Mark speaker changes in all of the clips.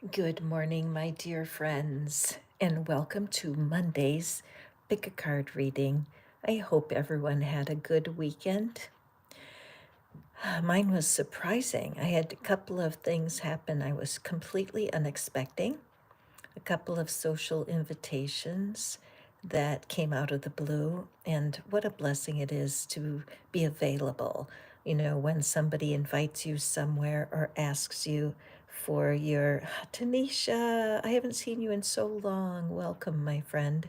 Speaker 1: Good morning, my dear friends, and welcome to Monday's Pick a Card reading. I hope everyone had a good weekend. Mine was surprising. I had a couple of things happen I was completely unexpecting, a couple of social invitations that came out of the blue, and what a blessing it is to be available. You know, when somebody invites you somewhere or asks you for your Tanisha, I haven't seen you in so long. Welcome, my friend.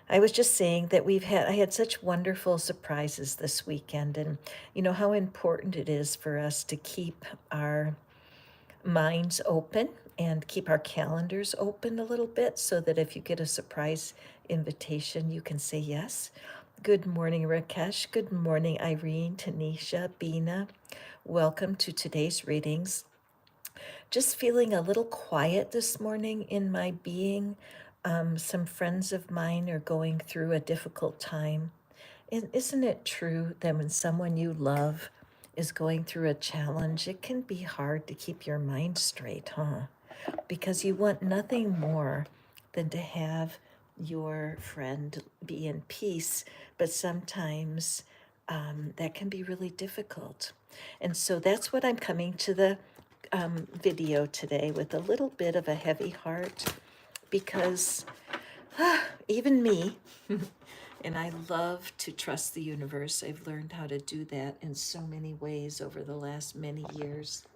Speaker 1: I was just saying that I had such wonderful surprises this weekend, and you know how important it is for us to keep our minds open and keep our calendars open a little bit so that if you get a surprise invitation, you can say yes. Good morning, Rakesh. Good morning, Irene, Tanisha, Bina. Welcome to today's readings. Just feeling a little quiet this morning in my being. Some friends of mine are going through a difficult time. And isn't it true that when someone you love is going through a challenge, it can be hard to keep your mind straight, huh? Because you want nothing more than to have your friend be in peace, but sometimes that can be really difficult. And so that's what I'm coming to the video today with a little bit of a heavy heart because even me, and I love to trust the universe. I've learned how to do that in so many ways over the last many years.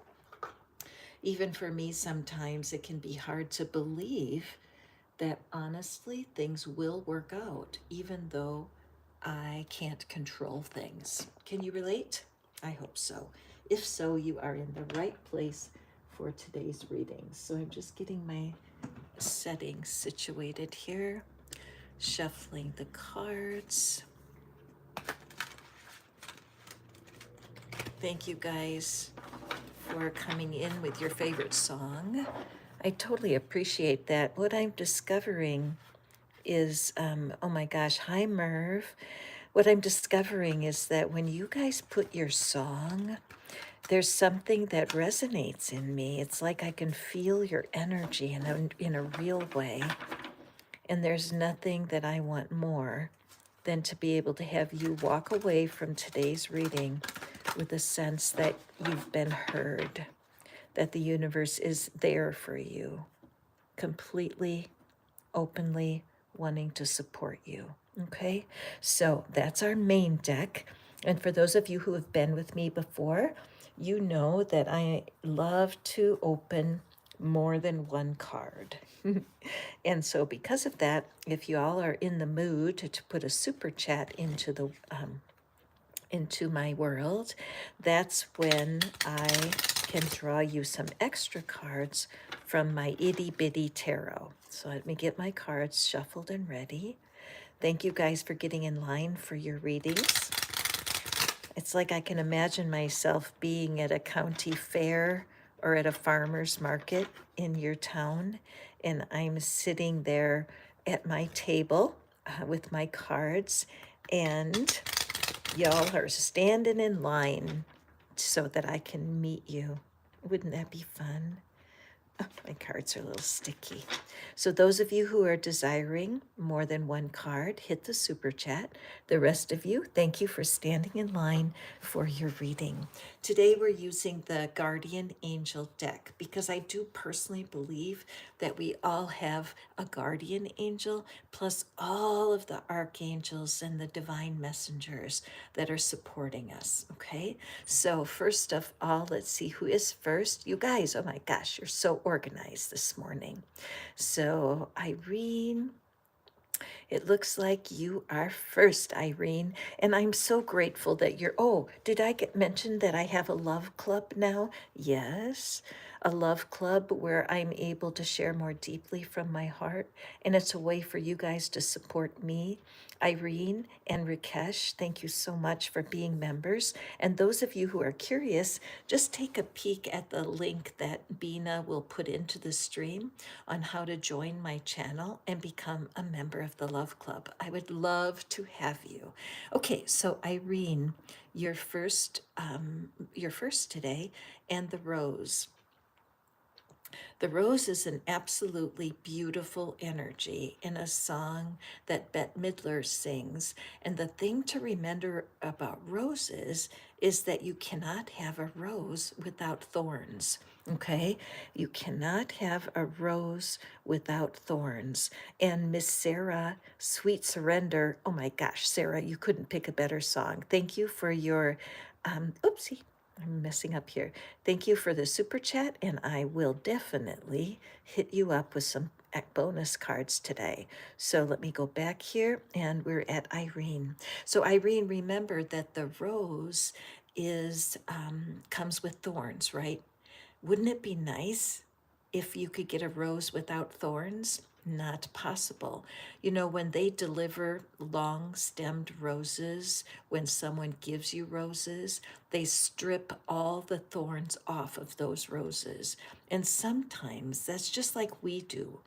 Speaker 1: Even for me, sometimes it can be hard to believe that honestly things will work out, even though I can't control things. Can you relate? I hope so. If so, you are in the right place for today's reading. So I'm just getting my settings situated here, shuffling the cards. Thank you guys for coming in with your favorite song. I totally appreciate that. What I'm discovering is, oh my gosh, hi Merv. What I'm discovering is that when you guys put your song, there's something that resonates in me. It's like I can feel your energy in a real way. And there's nothing that I want more than to be able to have you walk away from today's reading with a sense that you've been heard, that the universe is there for you, completely, openly wanting to support you. Okay, so that's our main deck. And for those of you who have been with me before, you know that I love to open more than one card. And so, because of that, if you all are in the mood to put a super chat into my world, that's when I can draw you some extra cards from my itty bitty tarot. So let me get my cards shuffled and ready. Thank you guys for getting in line for your readings. It's like I can imagine myself being at a county fair or at a farmer's market in your town, and I'm sitting there at my table with my cards, and y'all are standing in line so that I can meet you. Wouldn't that be fun? Oh, my cards are a little sticky. So those of you who are desiring more than one card, hit the super chat. The rest of you, thank you for standing in line for your reading. Today we're using the Guardian Angel deck because I do personally believe that we all have a guardian angel plus all of the archangels and the divine messengers that are supporting us. Okay, so first of all, let's see who is first. You guys, oh my gosh, you're so organized this morning. So Irene, it looks like you are first, Irene, and I'm so grateful that you're. Oh, did I get mentioned that I have a love club now? Yes, a love club where I'm able to share more deeply from my heart, and it's a way for you guys to support me. Irene and Rakesh, thank you so much for being members. And those of you who are curious, just take a peek at the link that Bina will put into the stream on how to join my channel and become a member of the Love Club. I would love to have you. Okay, so Irene, you're first today, and the rose. The rose is an absolutely beautiful energy in a song that Bette Midler sings. And the thing to remember about roses is that you cannot have a rose without thorns. Okay? You cannot have a rose without thorns. And Miss Sarah, Sweet Surrender, oh my gosh, Sarah, you couldn't pick a better song. Thank you for your, oopsie, I'm messing up here. Thank you for the super chat, and I will definitely hit you up with some bonus cards today. So let me go back here, and we're at Irene. So Irene, remember that the rose is comes with thorns, right? Wouldn't it be nice if you could get a rose without thorns? Not possible. You know, when they deliver long stemmed roses, when someone gives you roses, they strip all the thorns off of those roses. And sometimes that's just like we do.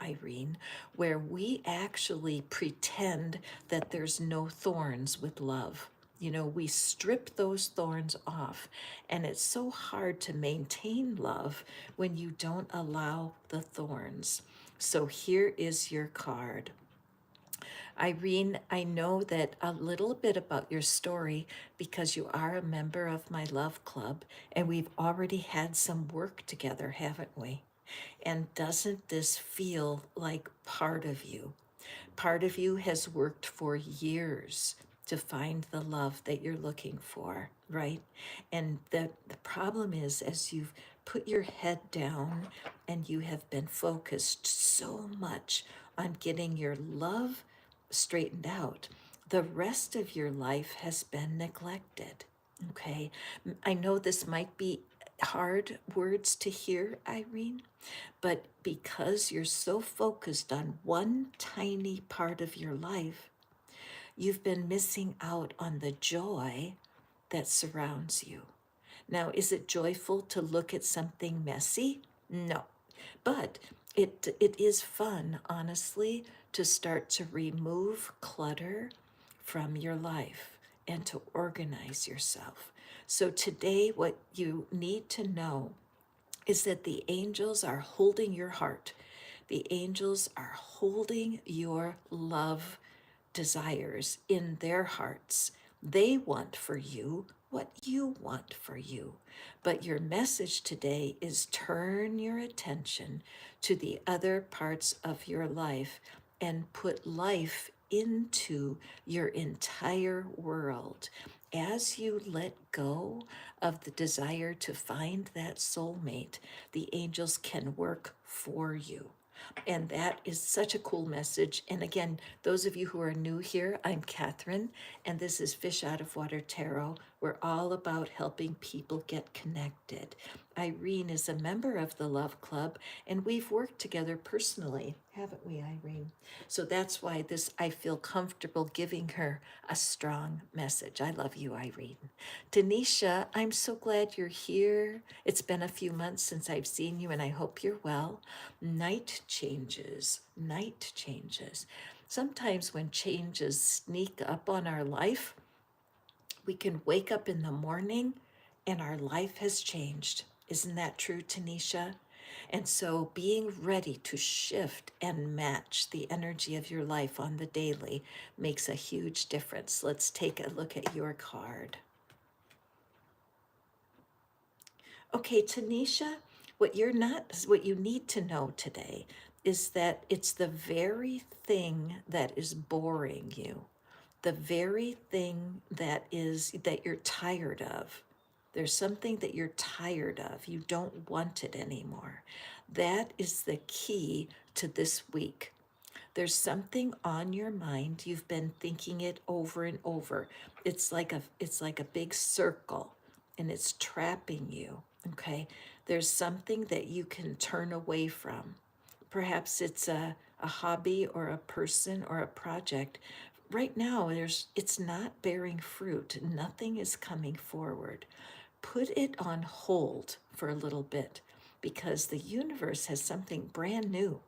Speaker 1: Irene, where we actually pretend that there's no thorns with love. You know, we strip those thorns off, and it's so hard to maintain love when you don't allow the thorns. So here is your card. Irene, I know that a little bit about your story because you are a member of my love club, and we've already had some work together, haven't we? And doesn't this feel like part of you? Part of you has worked for years to find the love that you're looking for, right? And the problem is, as you've put your head down and you have been focused so much on getting your love straightened out, the rest of your life has been neglected. Okay. I know this might be hard words to hear, Irene, but because you're so focused on one tiny part of your life, you've been missing out on the joy that surrounds you. Now, is it joyful to look at something messy? No. But it is fun, honestly, to start to remove clutter from your life and to organize yourself. So today, what you need to know is that the angels are holding your heart. The angels are holding your love desires in their hearts. They want for you what you want for you. But your message today is turn your attention to the other parts of your life and put life into your entire world. As you let go of the desire to find that soulmate, the angels can work for you. And that is such a cool message. And again, those of you who are new here, I'm Catherine, and this is Fish Out of Water Tarot. We're all about helping people get connected. Irene is a member of the Love Club, and we've worked together personally, haven't we, Irene? So that's why I feel comfortable giving her a strong message. I love you, Irene. Tanisha, I'm so glad you're here. It's been a few months since I've seen you, and I hope you're well. Night changes, night changes. Sometimes when changes sneak up on our life, we can wake up in the morning and our life has changed. Isn't that true, Tanisha? And so being ready to shift and match the energy of your life on the daily makes a huge difference. Let's take a look at your card. Okay, Tanisha, what you need to know today is that it's the very thing that is boring you, the very thing that you're tired of. There's something that you're tired of. You don't want it anymore. That is the key to this week. There's something on your mind. You've been thinking it over and over. It's like a big circle and it's trapping you. Okay. There's something that you can turn away from. Perhaps it's a hobby or a person or a project. Right now, it's not bearing fruit. Nothing is coming forward. Put it on hold for a little bit because the universe has something brand new.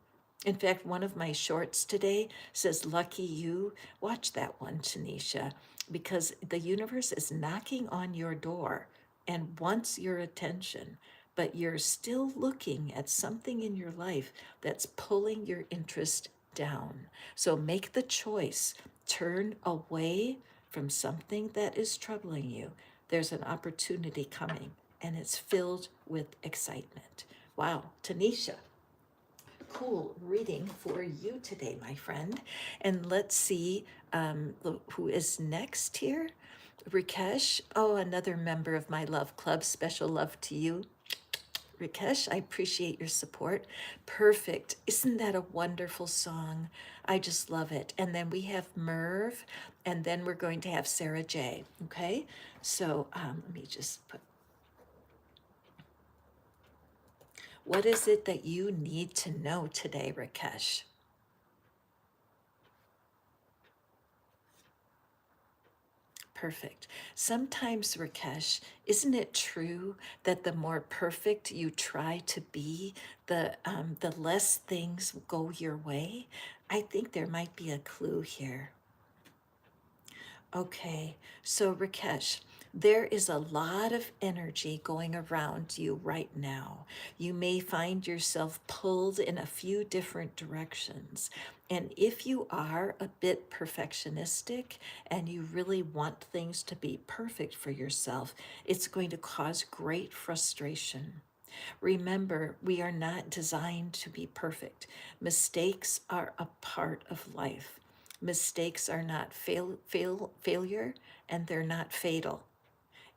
Speaker 1: In fact, one of my shorts today says, Lucky you. Watch that one, Tanisha, because the universe is knocking on your door and wants your attention. but you're still looking at something in your life that's pulling your interest down. So make the choice, turn away from something that is troubling you. There's an opportunity coming, and it's filled with excitement. Wow, Tanisha, cool reading for you today, my friend. And let's see who is next here. Rikesh, oh, another member of my love club. Special love to you. Rikesh, I appreciate your support. Perfect. Isn't that a wonderful song? I just love it. And then we have Merv, and then we're going to have Sarah J. Okay? So let me just put, what is it that you need to know today, Rikesh? Perfect. Sometimes, Rakesh, isn't it true that the more perfect you try to be, the less things go your way? I think there might be a clue here. Okay, so Rakesh, there is a lot of energy going around you right now. You may find yourself pulled in a few different directions. And if you are a bit perfectionistic and you really want things to be perfect for yourself, it's going to cause great frustration. Remember, we are not designed to be perfect. Mistakes are a part of life. Mistakes are not failure, and they're not fatal.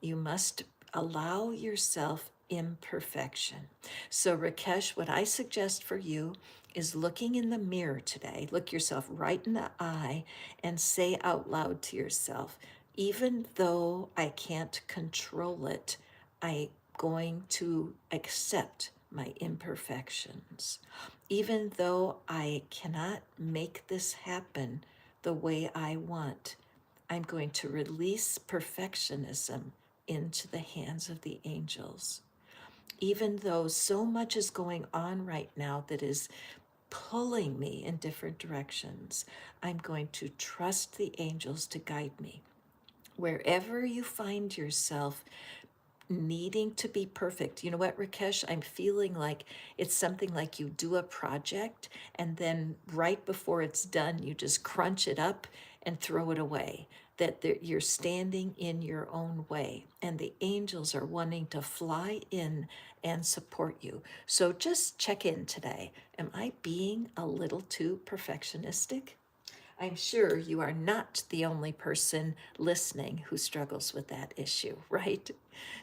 Speaker 1: You must allow yourself imperfection. So, Rakesh, what I suggest for you is looking in the mirror today, look yourself right in the eye and say out loud to yourself, even though I can't control it, I'm going to accept my imperfections. Even though I cannot make this happen the way I want, I'm going to release perfectionism into the hands of the angels. Even though so much is going on right now that is pulling me in different directions, I'm going to trust the angels to guide me. Wherever you find yourself needing to be perfect. You know what, Rakesh? I'm feeling like it's something like you do a project and then right before it's done, you just crunch it up and throw it away. That you're standing in your own way, and the angels are wanting to fly in and support you. So just check in today. Am I being a little too perfectionistic? I'm sure you are not the only person listening who struggles with that issue, right?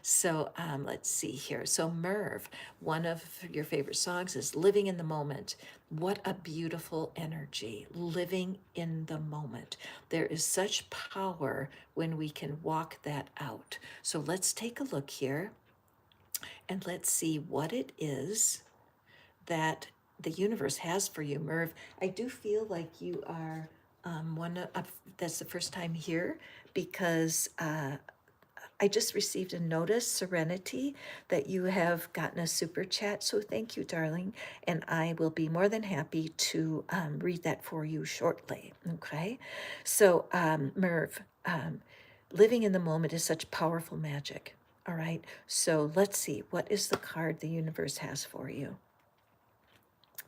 Speaker 1: So let's see here. So, Merv, one of your favorite songs is Living in the Moment. What a beautiful energy, living in the moment. There is such power when we can walk that out. So, let's take a look here and let's see what it is that the universe has for you, Merv. I do feel like you are one of, that's the first time here because I just received a notice, Serenity, that you have gotten a super chat. So thank you, darling. And I will be more than happy to read that for you shortly. Okay. So, Merv, living in the moment is such powerful magic. All right. So let's see. What is the card the universe has for you?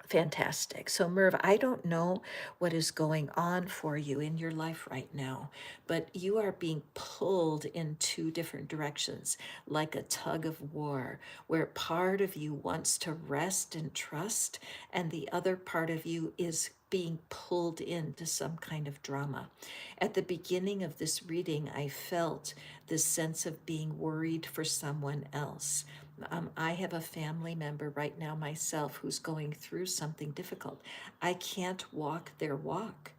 Speaker 1: Fantastic. So, Merv, I don't know what is going on for you in your life right now, but you are being pulled in two different directions, like a tug of war, where part of you wants to rest and trust, and the other part of you is being pulled into some kind of drama. At the beginning of this reading, I felt this sense of being worried for someone else. I have a family member right now myself who's going through something difficult. I can't walk their walk.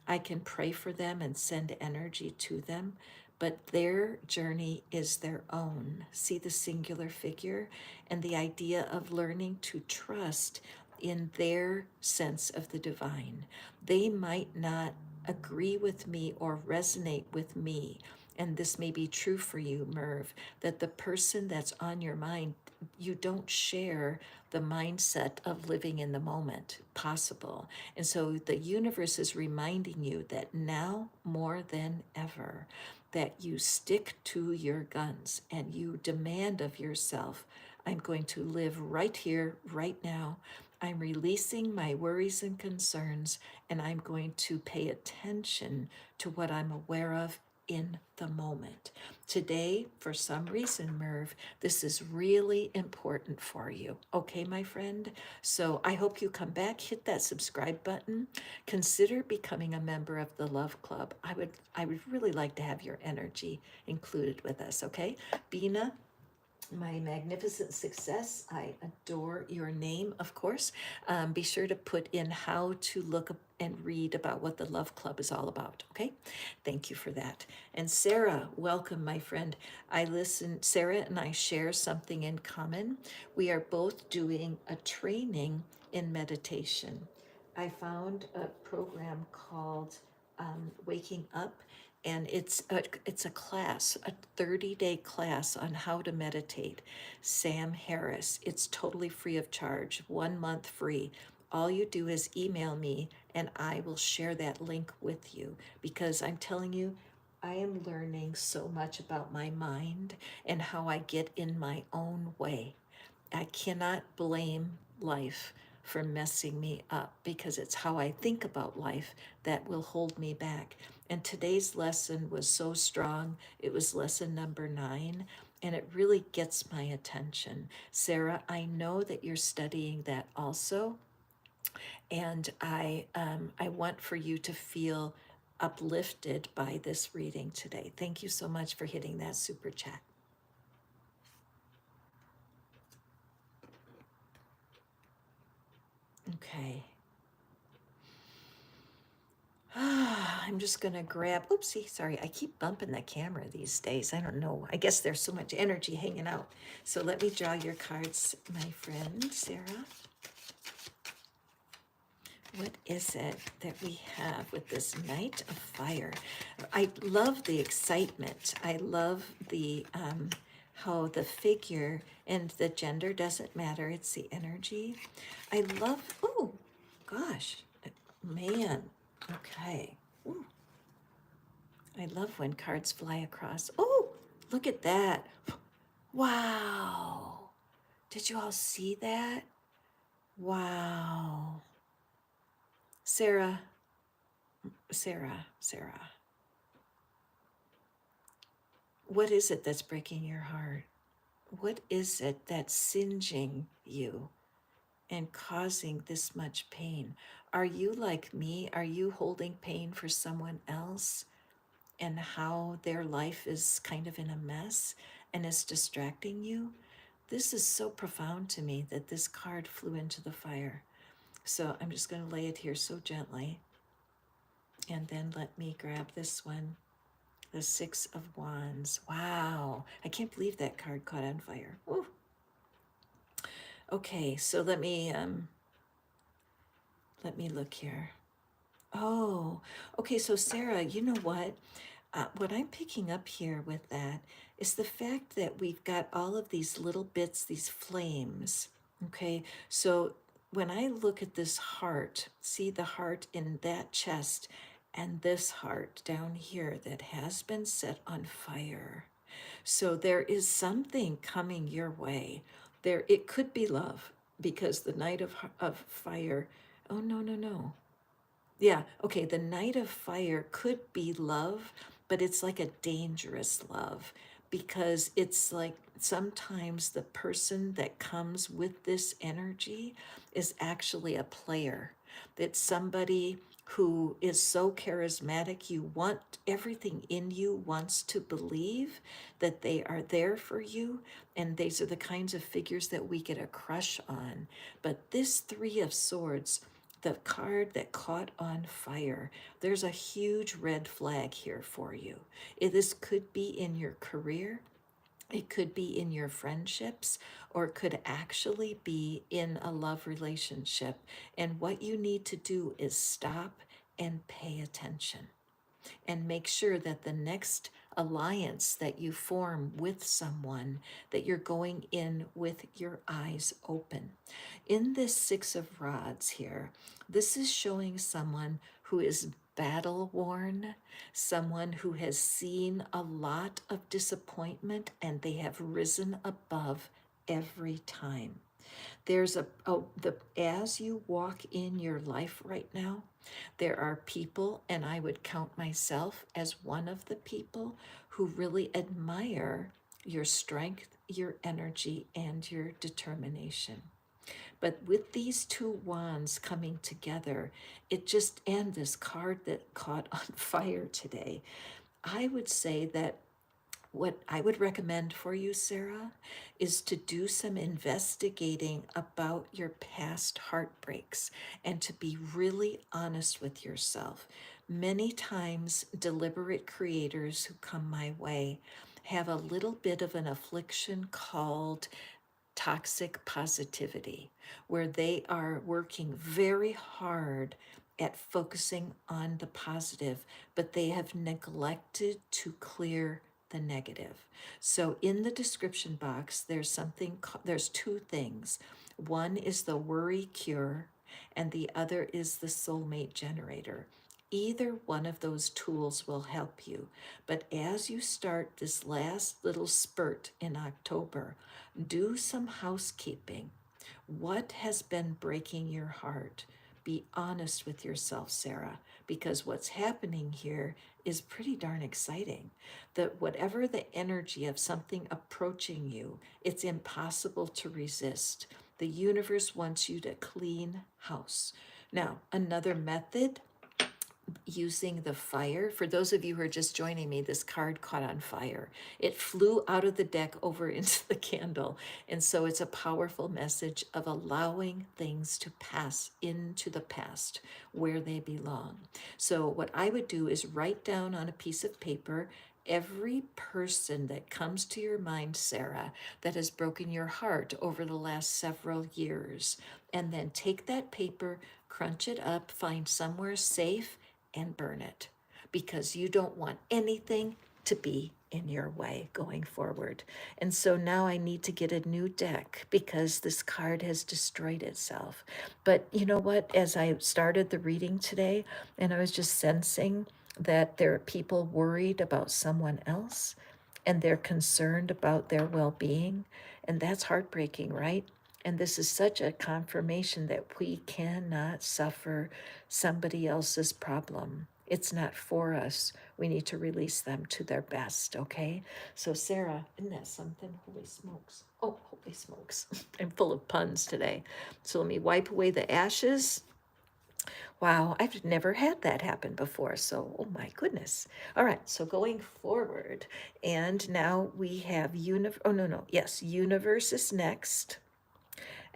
Speaker 1: I can pray for them and send energy to them, but their journey is their own. See the singular figure and the idea of learning to trust in their sense of the divine. They might not agree with me or resonate with me. And this may be true for you, Merv, that the person that's on your mind, you don't share the mindset of living in the moment possible. And so the universe is reminding you that now more than ever, that you stick to your guns and you demand of yourself I'm going to live right here, right now. I'm releasing my worries and concerns, and I'm going to pay attention to what I'm aware of in the moment. Today, for some reason, Merv, this is really important for you. Okay, my friend? So I hope you come back, hit that subscribe button, consider becoming a member of the Love Club. I would really like to have your energy included with us, okay? Bina, my magnificent success. I adore your name, of course. Be sure to put in how to look up and read about what the Love Club is all about, okay? Thank you for that. And Sarah, welcome, my friend. Sarah and I share something in common. We are both doing a training in meditation. I found a program called Waking Up, and it's a class, a 30-day class on how to meditate. Sam Harris. It's totally free of charge, 1 month free. All you do is email me, and I will share that link with you, because I'm telling you, I am learning so much about my mind and how I get in my own way. I cannot blame life for messing me up, because it's how I think about life that will hold me back. And today's lesson was so strong. It was lesson number 9, and it really gets my attention. Sarah, I know that you're studying that also, and I want for you to feel uplifted by this reading today. Thank you so much for hitting that super chat. Okay. I'm just gonna grab, oopsie, sorry, I keep bumping the camera these days. I don't know. I guess there's so much energy hanging out. So let me draw your cards, my friend Sarah. What is it that we have with this Knight of Fire? I love the excitement. I love the how the figure, and the gender doesn't matter, it's the energy. I love, oh gosh, man, okay. Ooh. I love when cards fly across. Oh, look at that. Wow. Did you all see that? Wow. Sarah, Sarah, what is it that's breaking your heart? What is it that's singeing you and causing this much pain? Are you like me? Are you holding pain for someone else, and how their life is kind of in a mess and is distracting you? This is so profound to me that this card flew into the fire. So I'm just going to lay it here so gently. And then let me grab this one, the Six of Wands. Wow, I can't believe that card caught on fire. Woo. Okay, so let me look here. Oh, okay, so Sarah, you know what I'm picking up here with that is the fact that we've got all of these little bits, these flames. Okay, so when I look at this heart, see the heart in that chest and this heart down here that has been set on fire. So there is something coming your way. There, it could be love, because the Knight of Fire. Oh, no, no, no. Yeah, okay, the Knight of Fire could be love, but it's like a dangerous love, because it's like sometimes the person that comes with this energy is actually a player. It's somebody who is so charismatic, you want, everything in you wants to believe that they are there for you, and these are the kinds of figures that we get a crush on. But this Three of Swords, the card that caught on fire, there's a huge red flag here for you. This could be in your career, it could be in your friendships, or it could actually be in a love relationship. And what you need to do is stop and pay attention, and make sure that the next alliance that you form with someone, that you're going in with your eyes open. In this Six of Rods here, this is showing someone who is battle worn, someone who has seen a lot of disappointment, and they have risen above every time. There's as you walk in your life right now, there are people, and I would count myself as one of the people who really admire your strength, your energy, and your determination. But with these two wands coming together, and this card that caught on fire today, I would say that what I would recommend for you, Sarah, is to do some investigating about your past heartbreaks and to be really honest with yourself. Many times, deliberate creators who come my way have a little bit of an affliction called toxic positivity, where they are working very hard at focusing on the positive, but they have neglected to clear the negative. So in the description box, there's two things. One is the worry cure, and the other is the soulmate generator. Either one of those tools will help you. But as you start this last little spurt in October, do some housekeeping. What has been breaking your heart? Be honest with yourself, Sarah, because what's happening here is pretty darn exciting. That whatever the energy of something approaching you, it's impossible to resist. The universe wants you to clean house. Now, another method using the fire. For those of you who are just joining me, this card caught on fire. It flew out of the deck over into the candle. And so it's a powerful message of allowing things to pass into the past where they belong. So what I would do is write down on a piece of paper every person that comes to your mind, Sarah, that has broken your heart over the last several years. And then take that paper, crunch it up, find somewhere safe, and burn it, because you don't want anything to be in your way going forward. And so now I need to get a new deck because this card has destroyed itself. But you know what? As I started the reading today, and I was just sensing that there are people worried about someone else and they're concerned about their well being. And that's heartbreaking, right? And this is such a confirmation that we cannot suffer somebody else's problem. It's not for us. We need to release them to their best, okay? So, Sarah, isn't that something? Holy smokes. Oh, holy smokes. I'm full of puns today. So, let me wipe away the ashes. Wow, I've never had that happen before. So, oh my goodness. All right, so going forward, and now we have oh no, no, yes, universe is next,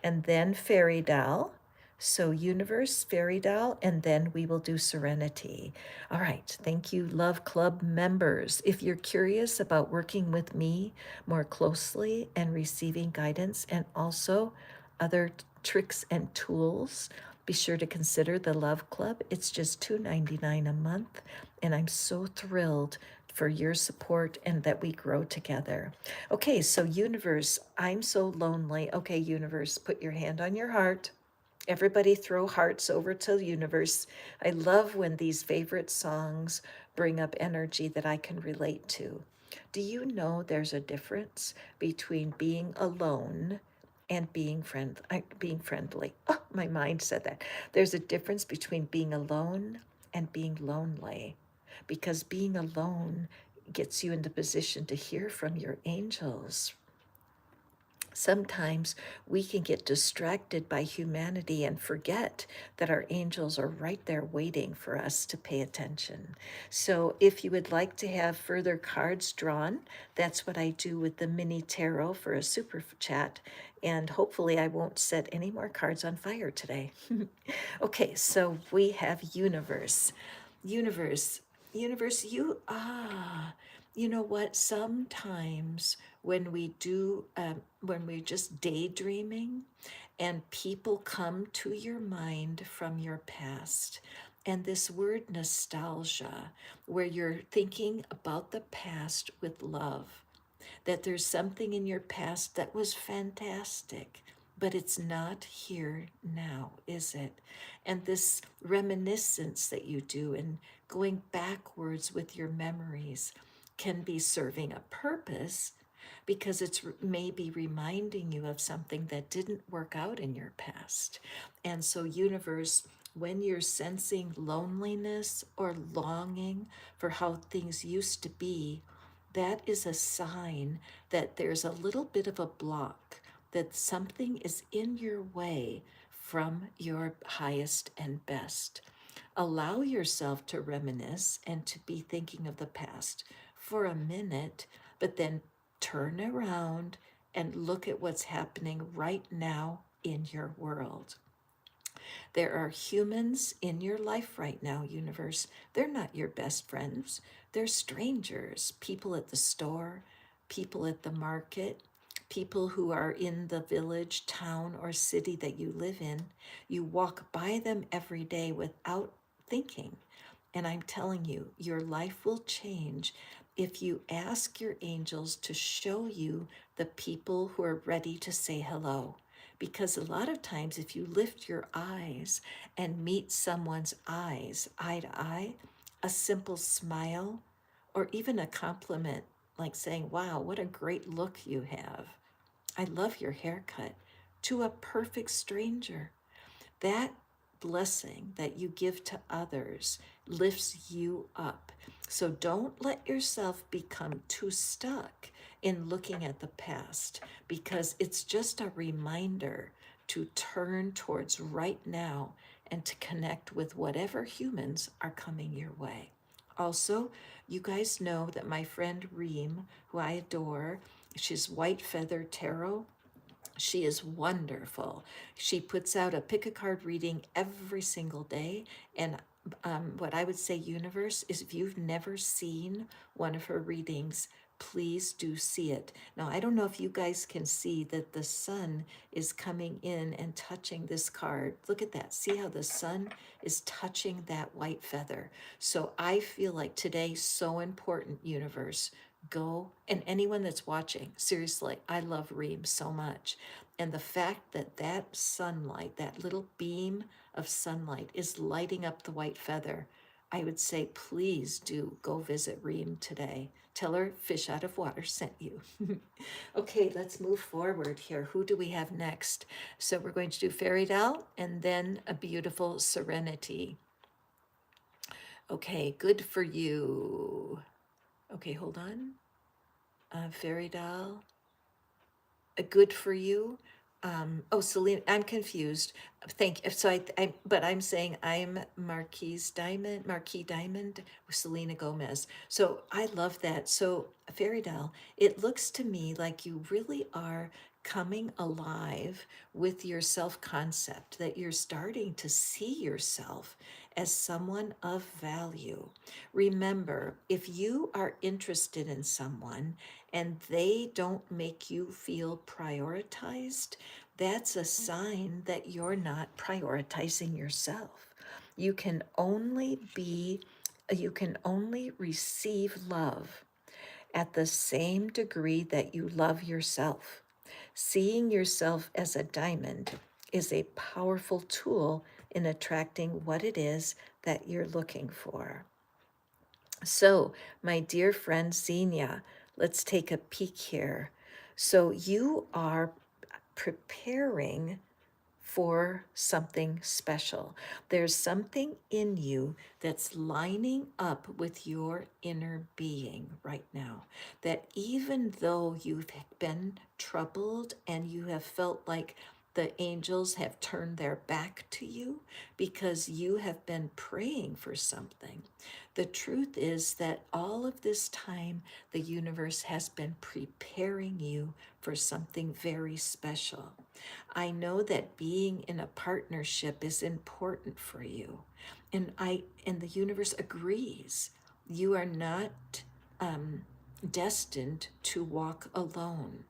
Speaker 1: and then fairy doll. So universe, fairy doll, and then we will do serenity. All right, thank you, Love Club members. If you're curious about working with me more closely and receiving guidance and also other tricks and tools, be sure to consider the Love Club. It's just $2.99 a month, and I'm so thrilled for your support and that we grow together. Okay, so universe, I'm so lonely. Okay, universe, put your hand on your heart. Everybody throw hearts over to the universe. I love when these favorite songs bring up energy that I can relate to. Do you know there's a difference between being alone and being friendly? Oh, my mind said that. There's a difference between being alone and being lonely, because being alone gets you into position to hear from your angels. Sometimes we can get distracted by humanity and forget that our angels are right there waiting for us to pay attention. So, if you would like to have further cards drawn, that's what I do with the mini tarot for a super chat. And hopefully, I won't set any more cards on fire today. Okay, so we have universe. Universe, universe, you know what? Sometimes when we're just daydreaming and people come to your mind from your past, and this word nostalgia, where you're thinking about the past with love, that there's something in your past that was fantastic, but it's not here now, is it? And this reminiscence that you do and going backwards with your memories can be serving a purpose, because it's maybe reminding you of something that didn't work out in your past. And so, universe, when you're sensing loneliness or longing for how things used to be, that is a sign that there's a little bit of a block, that something is in your way from your highest and best. Allow yourself to reminisce and to be thinking of the past for a minute, but then turn around and look at what's happening right now in your world. There are humans in your life right now, universe. They're not your best friends. They're strangers, people at the store, people at the market, people who are in the village, town, or city that you live in. You walk by them every day without thinking. And I'm telling you, your life will change if you ask your angels to show you the people who are ready to say hello. Because a lot of times, if you lift your eyes and meet someone's eyes, eye to eye, a simple smile, or even a compliment like saying, "Wow, what a great look you have. I love your haircut," to a perfect stranger, that blessing that you give to others lifts you up. So don't let yourself become too stuck in looking at the past, because it's just a reminder to turn towards right now and to connect with whatever humans are coming your way. Also, you guys know that my friend Reem, who I adore, she's White Feather Tarot. She is wonderful. She puts out a pick a card reading every single day. And what I would say, universe, is if you've never seen one of her readings, please do see it. Now, I don't know if you guys can see that the sun is coming in and touching this card. Look at that. See how the sun is touching that white feather. So I feel like today's so important, universe. Go, and anyone that's watching, seriously, I love Reem so much. And the fact that that sunlight, that little beam of sunlight, is lighting up the white feather, I would say, please do go visit Reem today. Tell her Fish Out of Water sent you. Okay, let's move forward here. Who do we have next? So we're going to do Fairy Doll and then a beautiful Serenity. Okay, good for you. Okay, hold on. Fairy Doll, good for you. Oh, Selena, I'm confused. Thank you. So but I'm saying I'm Marquis Diamond with Selena Gomez. So I love that. So Fairy Doll, it looks to me like you really are coming alive with your self-concept, that you're starting to see yourself as someone of value. Remember, if you are interested in someone and they don't make you feel prioritized, that's a sign that you're not prioritizing yourself. You can only be, you can only receive love at the same degree that you love yourself. Seeing yourself as a diamond is a powerful tool in attracting what it is that you're looking for. So, my dear friend Zena, let's take a peek here. So, you are preparing for something special. There's something in you that's lining up with your inner being right now. That even though you've been troubled and you have felt like the angels have turned their back to you because you have been praying for something, the truth is that all of this time, the universe has been preparing you for something very special. I know that being in a partnership is important for you. And the universe agrees. You are not destined to walk alone,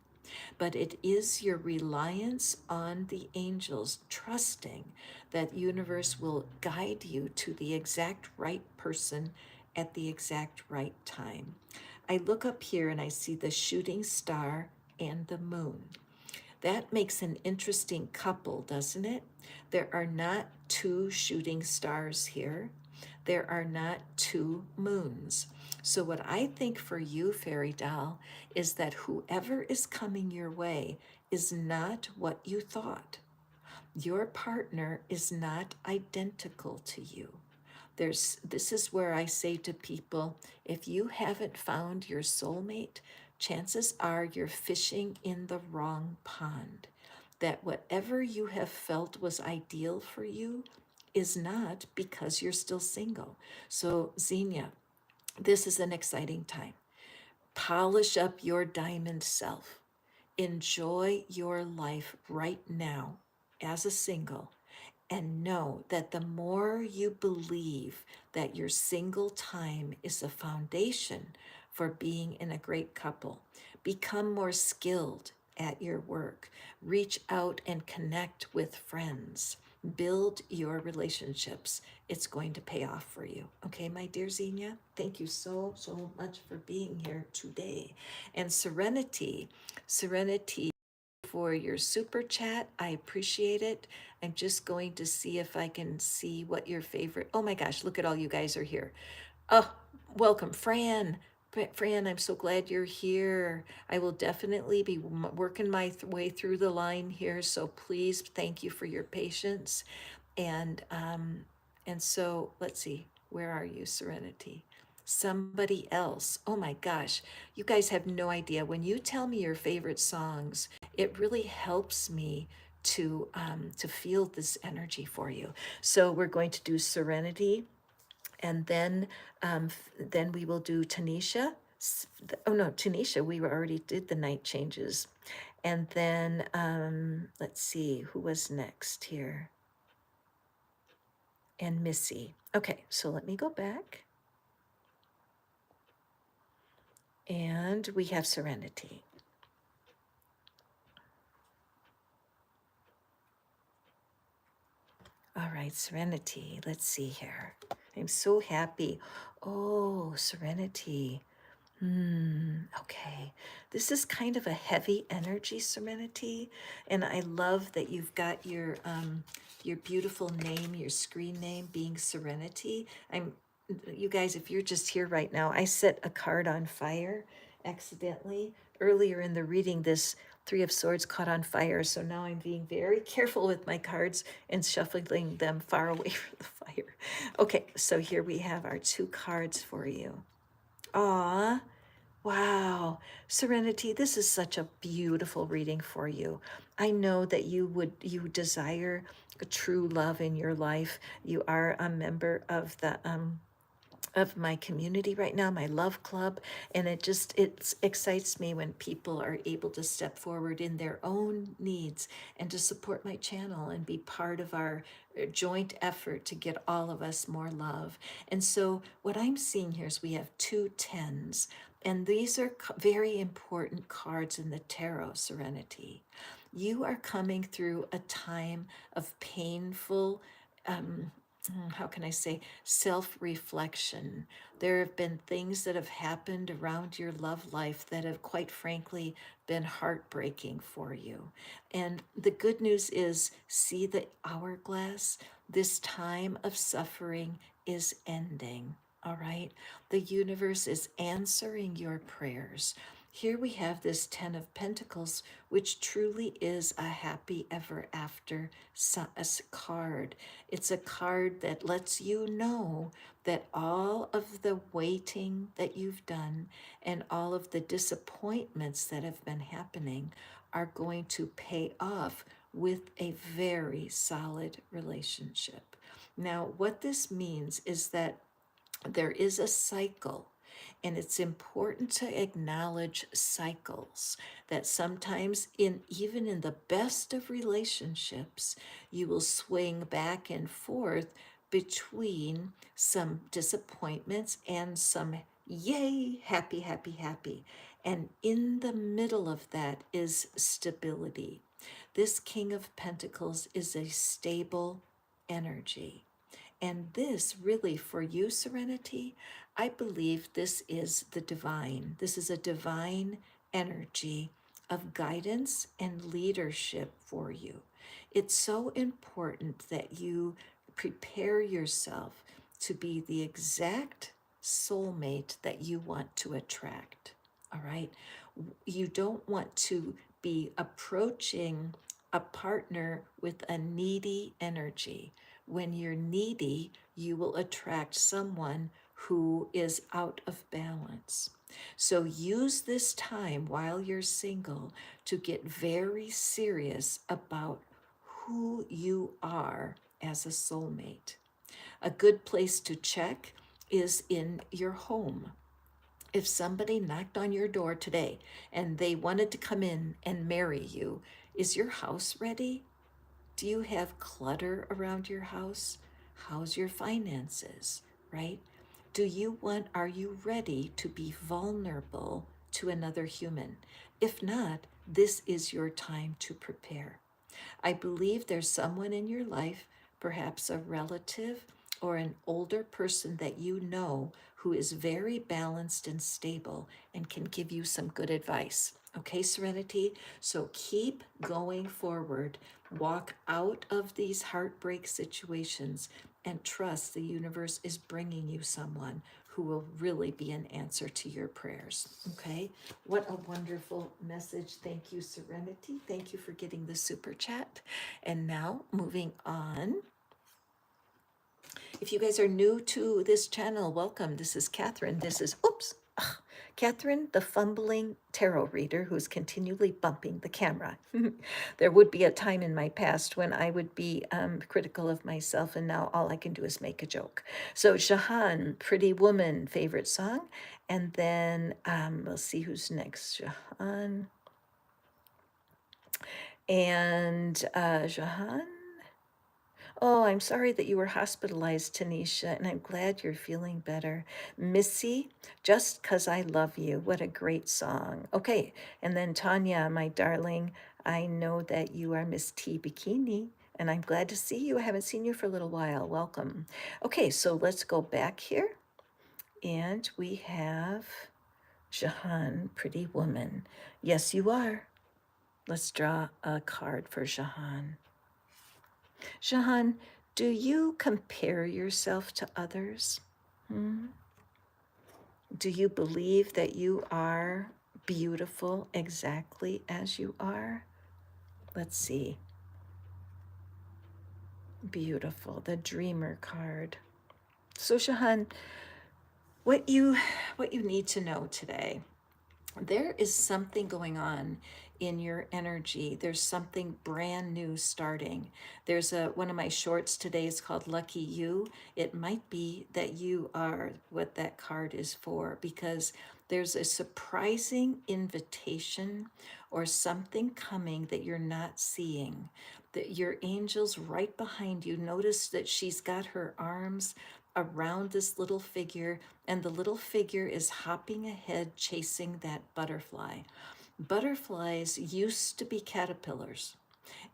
Speaker 1: but it is your reliance on the angels, trusting that universe will guide you to the exact right person at the exact right time. I look up here and I see the shooting star and the moon. That makes an interesting couple, doesn't it? There are not two shooting stars here. There are not two moons. So, what I think for you, Fairy Doll, is that whoever is coming your way is not what you thought. Your partner is not identical to you. This is where I say to people, if you haven't found your soulmate, chances are you're fishing in the wrong pond. That whatever you have felt was ideal for you is not, because you're still single. So, Xenia, this is an exciting time. Polish up your diamond self. Enjoy your life right now as a single, and know that the more you believe that your single time is a foundation for being in a great couple, become more skilled at your work, reach out and connect with friends, build your relationships. It's going to pay off for you. Okay, my dear Xenia, thank you so, so much for being here today. And Serenity, for your super chat. I appreciate it. I'm just going to see if I can see what your favorite. Oh my gosh, look at all you guys are here. Oh, welcome, Fran. Fran, I'm so glad you're here. I will definitely be working my way through the line here, so please thank you for your patience. And so let's see, where are you, Serenity? Somebody else. Oh my gosh, you guys have no idea. When you tell me your favorite songs, it really helps me to feel this energy for you. So we're going to do Serenity, and then we will do Tanisha. Oh no, Tanisha, we already did the night changes. And then let's see who was next here. And Missy. Okay, so let me go back. And we have Serenity. All right, Serenity. Let's see here. I'm so happy. Oh, Serenity. Okay. This is kind of a heavy energy, Serenity, and I love that you've got your beautiful name, your screen name being Serenity. You guys, if you're just here right now, I set a card on fire accidentally earlier in the reading. This Three of Swords caught on fire, so now I'm being very careful with my cards and shuffling them far away from the fire. Okay, so here we have our two cards for you. Aw, wow. Serenity, this is such a beautiful reading for you. I know that you desire a true love in your life. You are a member of my community right now, my love club, and it excites me when people are able to step forward in their own needs and to support my channel and be part of our joint effort to get all of us more love. And so what I'm seeing here is we have two tens, and these are very important cards in the tarot, Serenity. You are coming through a time of painful, how can I say, self reflection. There have been things that have happened around your love life that have, quite frankly, been heartbreaking for you. And the good news is, see the hourglass? This time of suffering is ending. All right. The universe is answering your prayers. Here we have this Ten of Pentacles, which truly is a happy ever after card. It's a card that lets you know that all of the waiting that you've done and all of the disappointments that have been happening are going to pay off with a very solid relationship. Now, what this means is that there is a cycle, and it's important to acknowledge cycles, that sometimes even in the best of relationships, you will swing back and forth between some disappointments and some yay, happy, happy, happy. And in the middle of that is stability. This King of Pentacles is a stable energy. And this really, for you, Serenity, I believe this is the divine. This is a divine energy of guidance and leadership for you. It's so important that you prepare yourself to be the exact soulmate that you want to attract. All right. You don't want to be approaching a partner with a needy energy. When you're needy, you will attract someone who is out of balance. So use this time while you're single to get very serious about who you are as a soulmate. A good place to check is in your home. If somebody knocked on your door today and they wanted to come in and marry you, is your house ready? Do you have clutter around your house? How's your finances, right? Are you ready to be vulnerable to another human? If not, this is your time to prepare. I believe there's someone in your life, perhaps a relative or an older person that you know who is very balanced and stable and can give you some good advice. Okay, Serenity? So keep going forward. Walk out of these heartbreak situations and trust the universe is bringing you someone who will really be an answer to your prayers. Okay? What a wonderful message. Thank you, Serenity. Thank you for getting the super chat. And now, moving on. If you guys are new to this channel, welcome. This is Catherine. Catherine, the fumbling tarot reader who's continually bumping the camera. There would be a time in my past when I would be critical of myself, and now all I can do is make a joke. So, Jahan, Pretty Woman, favorite song. And then we'll see who's next. Jahan. And Jahan. Oh, I'm sorry that you were hospitalized, Tanisha, and I'm glad you're feeling better. Missy, Just 'Cause I Love You. What a great song. Okay, and then Tanya, my darling, I know that you are Miss T Bikini, and I'm glad to see you. I haven't seen you for a little while. Welcome. Okay, so let's go back here, and we have Jahan, Pretty Woman. Yes, you are. Let's draw a card for Jahan. Jahan, do you compare yourself to others? Hmm? Do you believe that you are beautiful exactly as you are? Let's see. Beautiful, the dreamer card. So Jahan, what you need to know today, there is something going on in your energy. There's something brand new starting. There's one of my shorts today is called Lucky You. It might be that you are what that card is for, because there's a surprising invitation or something coming that you're not seeing. That your angel's right behind you. Notice that she's got her arms around this little figure, and the little figure is hopping ahead, chasing that butterfly. Butterflies used to be caterpillars,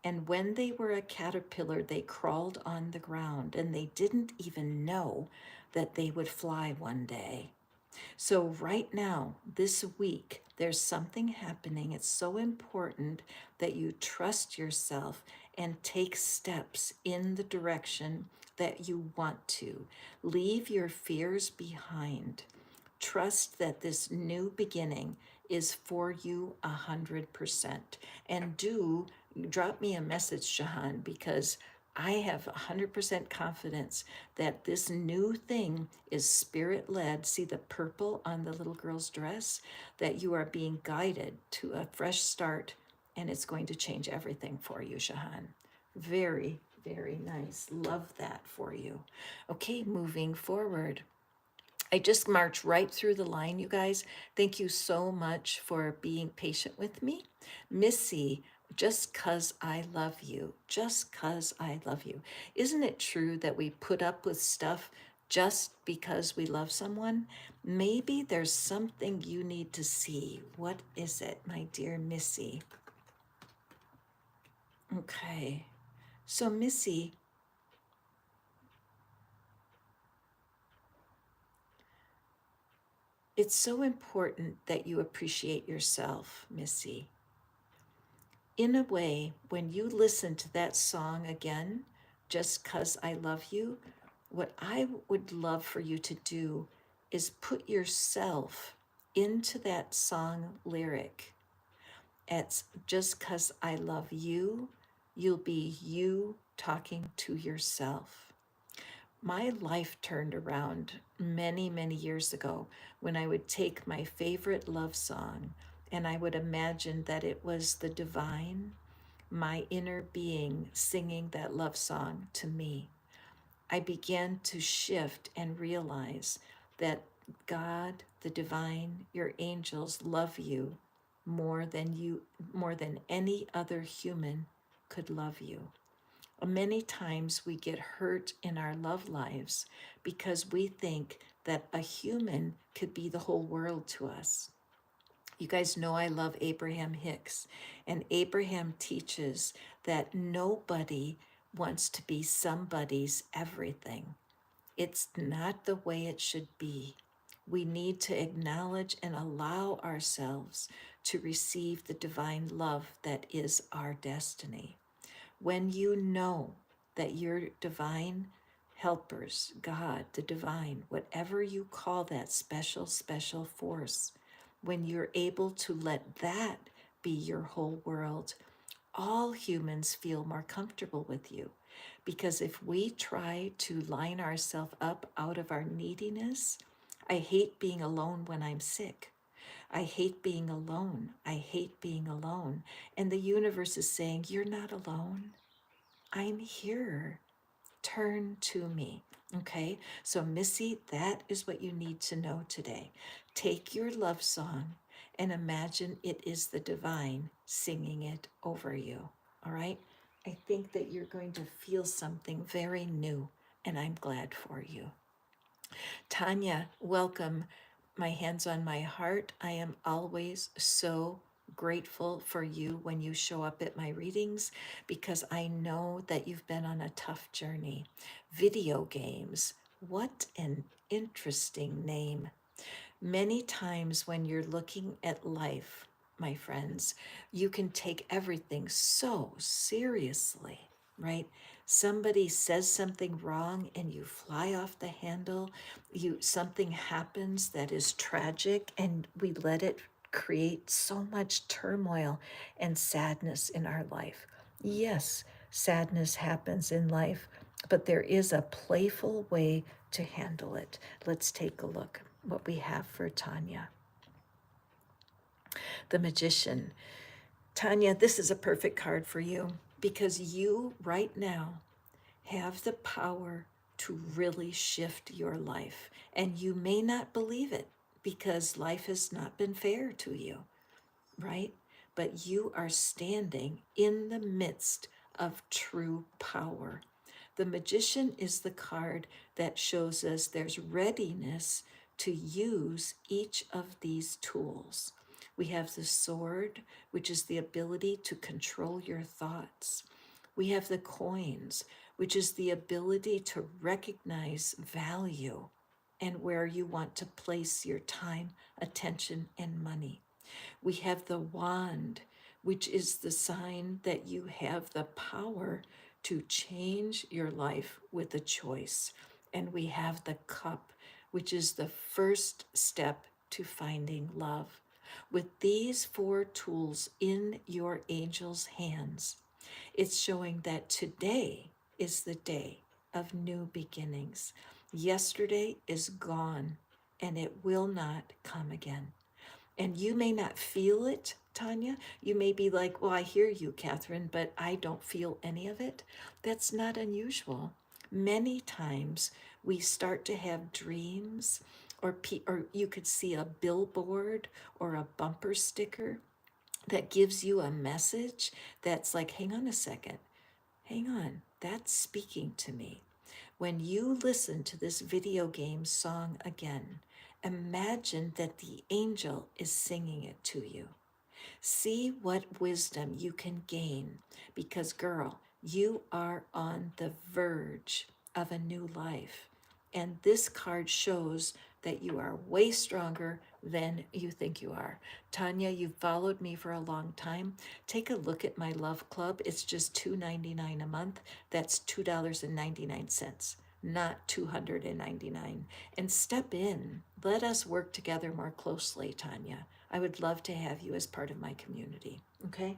Speaker 1: and when they were a caterpillar, they crawled on the ground, and they didn't even know that they would fly one day. So, right now, this week, there's something happening. It's so important that you trust yourself and take steps in the direction that you want to. Leave your fears behind. Trust that this new beginning is for you 100%. And do drop me a message, Shahan, because I have 100% confidence that this new thing is spirit led. See the purple on the little girl's dress? That you are being guided to a fresh start, and it's going to change everything for you, Shahan. Very, very nice. Love that for you. Okay, moving forward. I just marched right through the line, you guys. Thank you so much for being patient with me. Missy, just 'cause I love you. Just 'cause I love you. Isn't it true that we put up with stuff just because we love someone? Maybe there's something you need to see. What is it, my dear Missy? Okay. So, Missy, it's so important that you appreciate yourself, Missy. In a way, when you listen to that song again, Just 'Cause I Love You, what I would love for you to do is put yourself into that song lyric. It's just 'cause I love you, you'll be you talking to yourself. My life turned around many, many years ago when I would take my favorite love song and I would imagine that it was the divine, my inner being, singing that love song to me. I began to shift and realize that God, the divine, your angels love you more than more than any other human could love you. Many times we get hurt in our love lives because we think that a human could be the whole world to us. You guys know I love Abraham Hicks, and Abraham teaches that nobody wants to be somebody's everything. It's not the way it should be. We need to acknowledge and allow ourselves to receive the divine love that is our destiny. When you know that your divine helpers, God, the divine, whatever you call that special, special force, when you're able to let that be your whole world, all humans feel more comfortable with you. Because if we try to line ourselves up out of our neediness, I hate being alone when I'm sick. I hate being alone. I hate being alone. And the universe is saying, you're not alone. I'm here. Turn to me. Okay, so Missy, that is what you need to know today. Take your love song and imagine it is the divine singing it over you. All right, I think that you're going to feel something very new, and I'm glad for you. Tanya, welcome. My hands on my heart. I am always so grateful for you when you show up at my readings because I know that you've been on a tough journey. Video games. What an interesting name. Many times when you're looking at life, my friends, you can take everything so seriously, right? Somebody says something wrong and you fly off the handle. Something happens that is tragic and we let it create so much turmoil and sadness in our life. Yes, sadness happens in life, but there is a playful way to handle it. Let's take a look what we have for Tanya. The Magician. Tanya, this is a perfect card for you because you right now have the power to really shift your life. And you may not believe it because life has not been fair to you, right? But you are standing in the midst of true power. The Magician is the card that shows us there's readiness to use each of these tools. We have the sword, which is the ability to control your thoughts. We have the coins, which is the ability to recognize value and where you want to place your time, attention, and money. We have the wand, which is the sign that you have the power to change your life with a choice. And we have the cup, which is the first step to finding love. With these four tools in your angel's hands, it's showing that today is the day of new beginnings. Yesterday is gone and it will not come again. And you may not feel it, Tanya. You may be like, well, I hear you, Catherine, but I don't feel any of it. That's not unusual. Many times we start to have dreams, or you could see a billboard or a bumper sticker that gives you a message that's like, hang on a second, hang on, that's speaking to me. When you listen to this video game song again, imagine that the angel is singing it to you. See what wisdom you can gain because, girl, you are on the verge of a new life. And this card shows that you are way stronger than you think you are. Tanya, you've followed me for a long time. Take a look at my Love Club. It's just $2.99 a month. That's $2.99. not 299. And step in. Let us work together more closely, Tanya. I would love to have you as part of my community. Okay?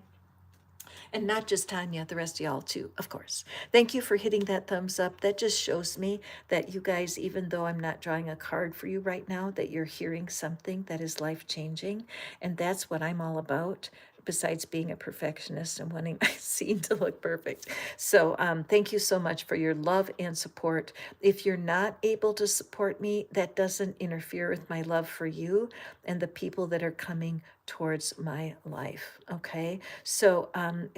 Speaker 1: And not just Tanya, the rest of y'all too, of course. Thank you for hitting that thumbs up. That just shows me that you guys, even though I'm not drawing a card for you right now, that you're hearing something that is life changing. And that's what I'm all about, besides being a perfectionist and wanting my scene to look perfect. So thank you so much for your love and support. If you're not able to support me, that doesn't interfere with my love for you and the people that are coming towards my life. Okay. So,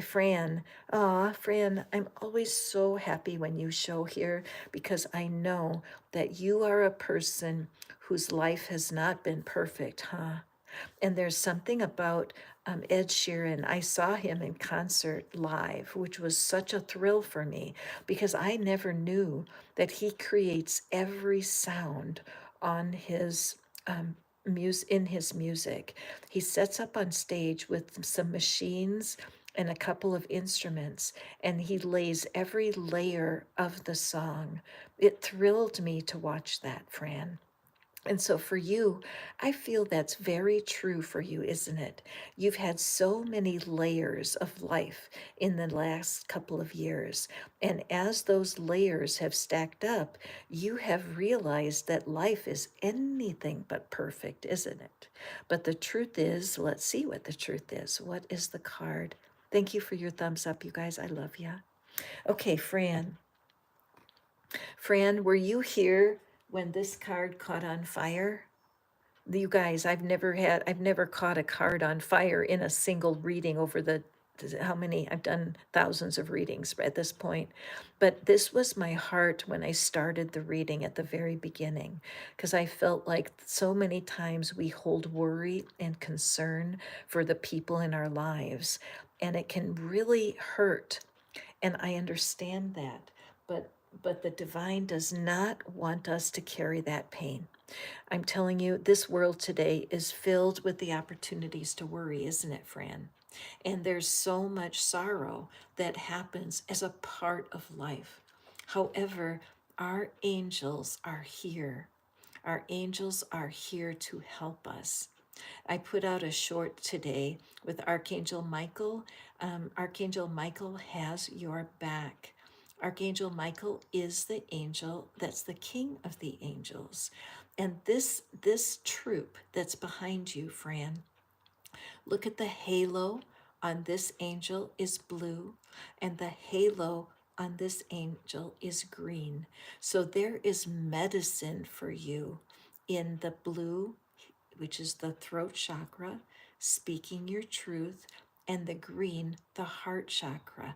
Speaker 1: Fran, I'm always so happy when you show here because I know that you are a person whose life has not been perfect, huh? And there's something about Ed Sheeran. I saw him in concert live, which was such a thrill for me because I never knew that he creates every sound on his in his music. He sets up on stage with some machines and a couple of instruments, and he lays every layer of the song. It thrilled me to watch that, Fran. And so for you, I feel that's very true for you, isn't it? You've had so many layers of life in the last couple of years. And as those layers have stacked up, you have realized that life is anything but perfect, isn't it? But the truth is, let's see what the truth is. What is the card? Thank you for your thumbs up, you guys. I love you. Okay, Fran. Fran, were you here when this card caught on fire? You guys, I've never caught a card on fire in a single reading over the, how many, I've done thousands of readings at this point. But this was my heart when I started the reading at the very beginning, because I felt like so many times we hold worry and concern for the people in our lives, and it can really hurt. And I understand that, but the divine does not want us to carry that pain. I'm telling you, this world today is filled with the opportunities to worry, isn't it, Fran? And there's so much sorrow that happens as a part of life. However, our angels are here. Our angels are here to help us. I put out a short today with Archangel Michael. Archangel Michael has your back. Archangel Michael is the angel that's the king of the angels. And this troop that's behind you, Fran, look at the halo on this angel is blue, and the halo on this angel is green. So there is medicine for you in the blue, which is the throat chakra, speaking your truth, and the green, the heart chakra,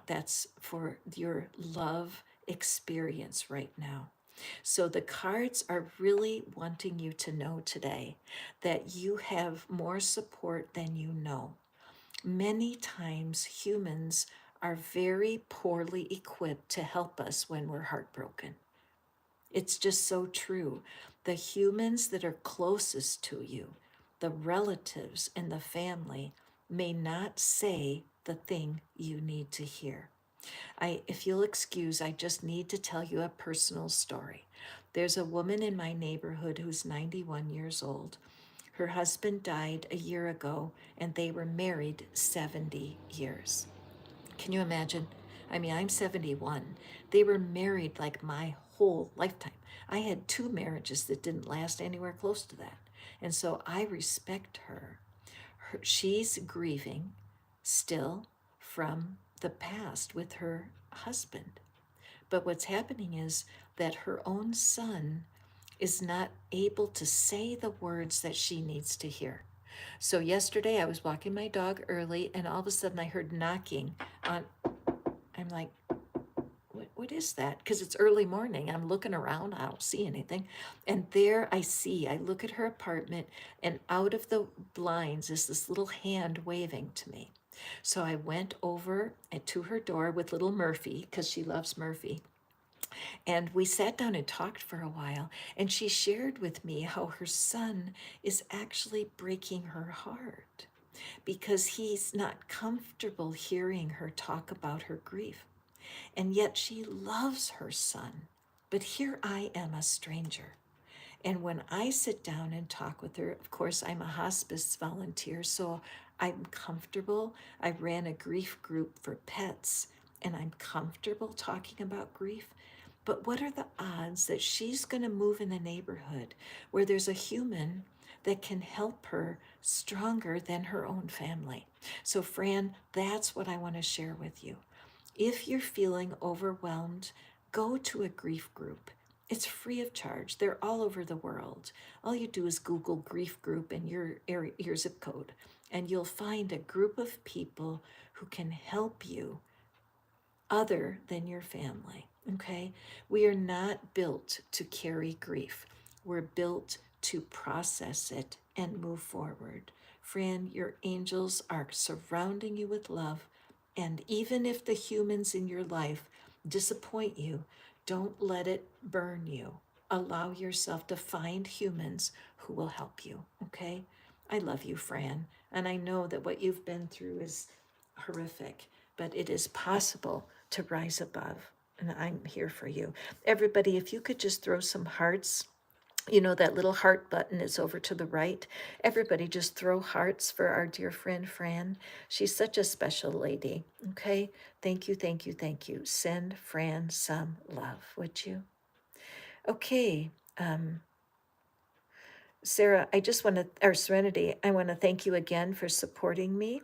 Speaker 1: that's for your love experience right now. So the cards are really wanting you to know today that you have more support than you know. Many times humans are very poorly equipped to help us when we're heartbroken. It's just so true. The humans that are closest to you, the relatives and the family, may not say the thing you need to hear. If you'll excuse, I just need to tell you a personal story. There's a woman in my neighborhood who's 91 years old. Her husband died a year ago, and they were married 70 years. Can you imagine? I mean, I'm 71. They were married like my whole lifetime. I had two marriages that didn't last anywhere close to that. And so I respect her. She's grieving still from the past with her husband. But what's happening is that her own son is not able to say the words that she needs to hear. So yesterday I was walking my dog early, and all of a sudden I heard knocking on. I'm like, what is that? Because it's early morning. I'm looking around. I don't see anything. And there I look at her apartment, and out of the blinds is this little hand waving to me. So I went over to her door with little Murphy, because she loves Murphy. And we sat down and talked for a while. And she shared with me how her son is actually breaking her heart because he's not comfortable hearing her talk about her grief. And yet she loves her son. But here I am, a stranger. And when I sit down and talk with her, of course, I'm a hospice volunteer, so I'm comfortable. I ran a grief group for pets, and I'm comfortable talking about grief. But what are the odds that she's going to move in a neighborhood where there's a human that can help her stronger than her own family? So, Fran, that's what I want to share with you. If you're feeling overwhelmed, go to a grief group. It's free of charge. They're all over the world. All you do is Google grief group in your area, your zip code, and you'll find a group of people who can help you other than your family. Okay? We are not built to carry grief. We're built to process it and move forward. Friend, your angels are surrounding you with love. And even if the humans in your life disappoint you, don't let it burn you. Allow yourself to find humans who will help you. Okay? I love you, Fran. And I know that what you've been through is horrific, but it is possible to rise above. And I'm here for you. Everybody, if you could just throw some hearts, that little heart button is over to the right. Everybody just throw hearts for our dear friend Fran. She's such a special lady. Okay? Thank you, thank you, thank you. Send Fran some love, would you? Okay. Sarah, I just want to, or Serenity, I want to thank you again for supporting me.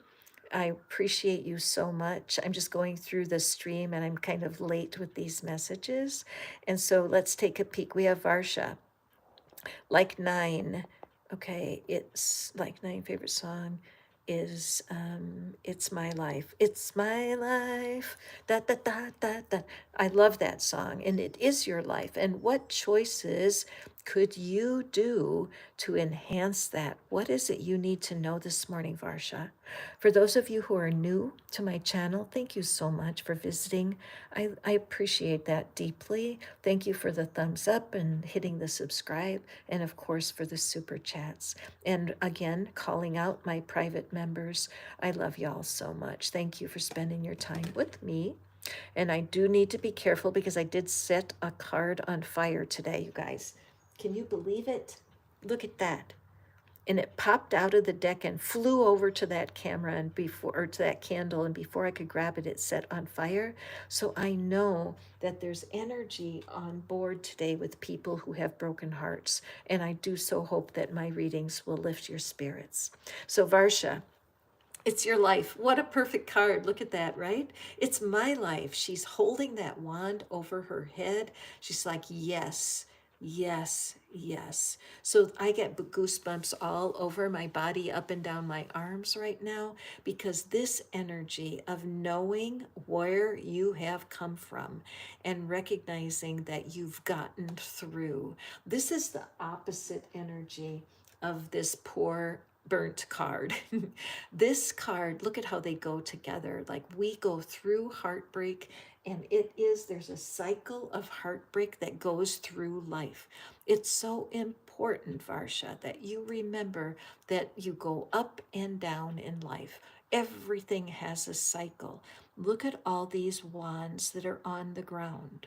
Speaker 1: I appreciate you so much. I'm just going through the stream and I'm kind of late with these messages. And so let's take a peek. We have Varsha, like nine. Okay, it's like nine favorite song is It's My Life. It's my life. Da da da da da. I love that song and it is your life. And what choices could you do to enhance that? What is it you need to know this morning, Varsha? For those of you who are new to my channel, thank you so much for visiting. I appreciate that deeply. Thank you for the thumbs up and hitting the subscribe, and of course for the super chats. And again, calling out my private members. I love y'all so much. Thank you for spending your time with me. And I do need to be careful because I did set a card on fire today, you guys. Can you believe it? Look at that. And it popped out of the deck and flew over to that camera and to that candle, and before I could grab it, it set on fire. So I know that there's energy on board today with people who have broken hearts, and I do so hope that my readings will lift your spirits. So Varsha, it's your life. What a perfect card. Look at that, right? It's my life. She's holding that wand over her head. She's like, yes, yes, yes. So I get goosebumps all over my body, up and down my arms right now, because this energy of knowing where you have come from and recognizing that you've gotten through, this is the opposite energy of this poor burnt card. This card, look at how they go together. Like we go through heartbreak, and there's a cycle of heartbreak that goes through life. It's so important, Varsha, that you remember that you go up and down in life. Everything has a cycle. Look at all these wands that are on the ground.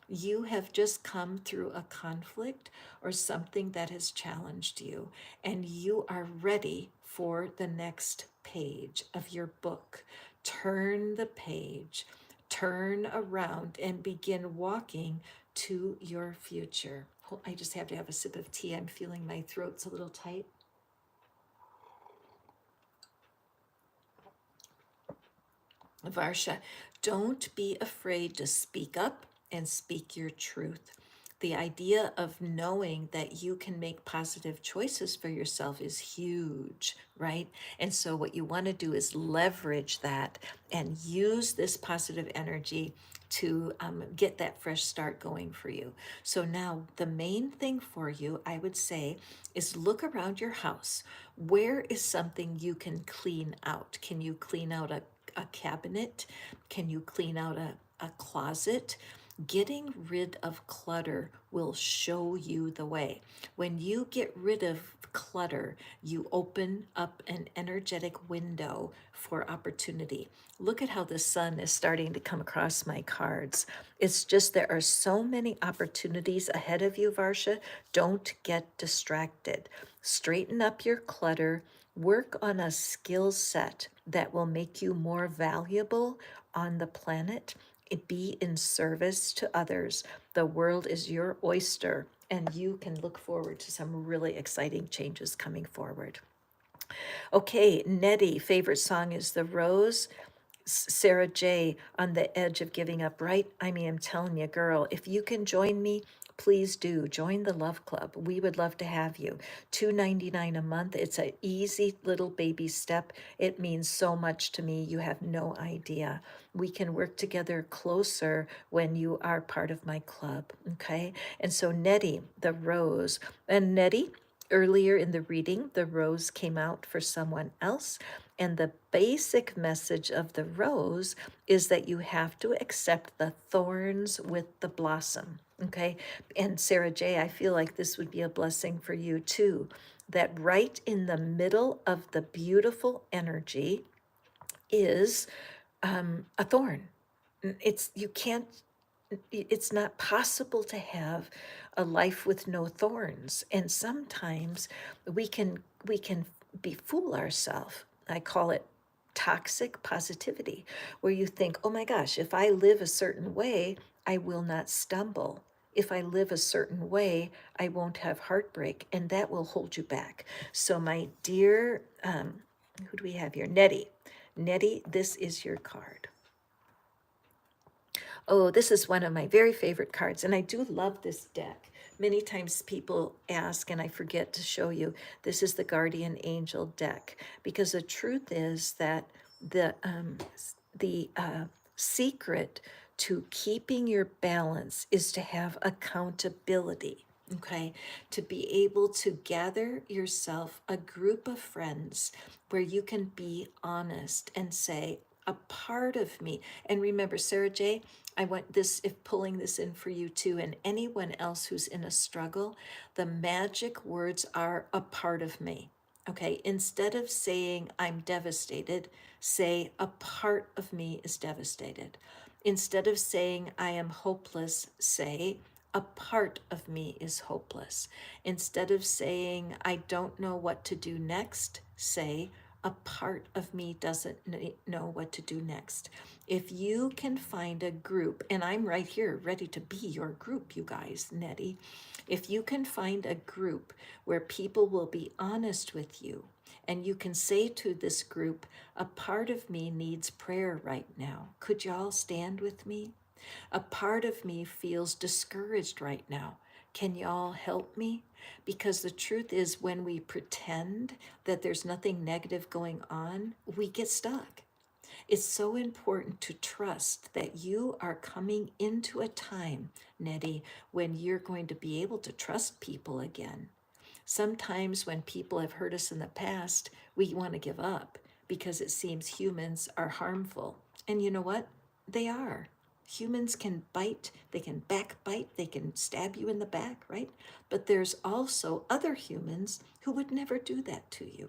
Speaker 1: You have just come through a conflict or something that has challenged you, and you are ready for the next page of your book. Turn the page, turn around, and begin walking to your future. I just have to have a sip of tea. I'm feeling my throat's a little tight. Varsha, don't be afraid to speak up and speak your truth. The idea of knowing that you can make positive choices for yourself is huge, right? And so, what you want to do is leverage that and use this positive energy to get that fresh start going for you. So, now the main thing for you, I would say, is look around your house. Where is something you can clean out? Can you clean out a cabinet? Can you clean out a closet? Getting rid of clutter will show you the way. When you get rid of clutter, you open up an energetic window for opportunity. Look at how the sun is starting to come across my cards. It's just there are so many opportunities ahead of you, Varsha. Don't get distracted. Straighten up your clutter. Work on a skill set that will make you more valuable on the planet. Be in service to others. The world is your oyster, and you can look forward to some really exciting changes coming forward. Okay, Nettie, favorite song is The Rose. Sarah J. on the edge of giving up, right? I mean, I'm telling you, girl, if you can join me, please do join the Love Club. We would love to have you. $2.99 a month. It's an easy little baby step. It means so much to me. You have no idea. We can work together closer when you are part of my club. Okay. And so Nettie, the rose, and Nettie, earlier in the reading, the rose came out for someone else. And the basic message of the rose is that you have to accept the thorns with the blossom. Okay. And Sarah J., I feel like this would be a blessing for you too. That right in the middle of the beautiful energy is a thorn. You can't, it's not possible to have a life with no thorns. And sometimes we can befool ourselves. I call it toxic positivity, where you think, oh my gosh, if I live a certain way, I will not stumble. If I live a certain way, I won't have heartbreak, and that will hold you back. So, my dear, who do we have here? Nettie. Nettie, this is your card. Oh, this is one of my very favorite cards, and I do love this deck. Many times people ask, and I forget to show you, this is the Guardian Angel deck, because the truth is that the secret to keeping your balance is to have accountability. Okay, to be able to gather yourself a group of friends where you can be honest and say, a part of me. And remember, Sarah J., I want this, if pulling this in for you too, and anyone else who's in a struggle, the magic words are a part of me. Okay, instead of saying I'm devastated, say a part of me is devastated. Instead of saying I am hopeless, say a part of me is hopeless. Instead of saying I don't know what to do next, say a part of me doesn't know what to do next. If you can find a group, and I'm right here ready to be your group, you guys, Nettie. If you can find a group where people will be honest with you, and you can say to this group, a part of me needs prayer right now. Could y'all stand with me? A part of me feels discouraged right now. Can y'all help me? Because the truth is, when we pretend that there's nothing negative going on, we get stuck. It's so important to trust that you are coming into a time, Nettie, when you're going to be able to trust people again. Sometimes when people have hurt us in the past, we want to give up because it seems humans are harmful. And you know what? They are. Humans can bite, they can backbite, they can stab you in the back, right? But there's also other humans who would never do that to you.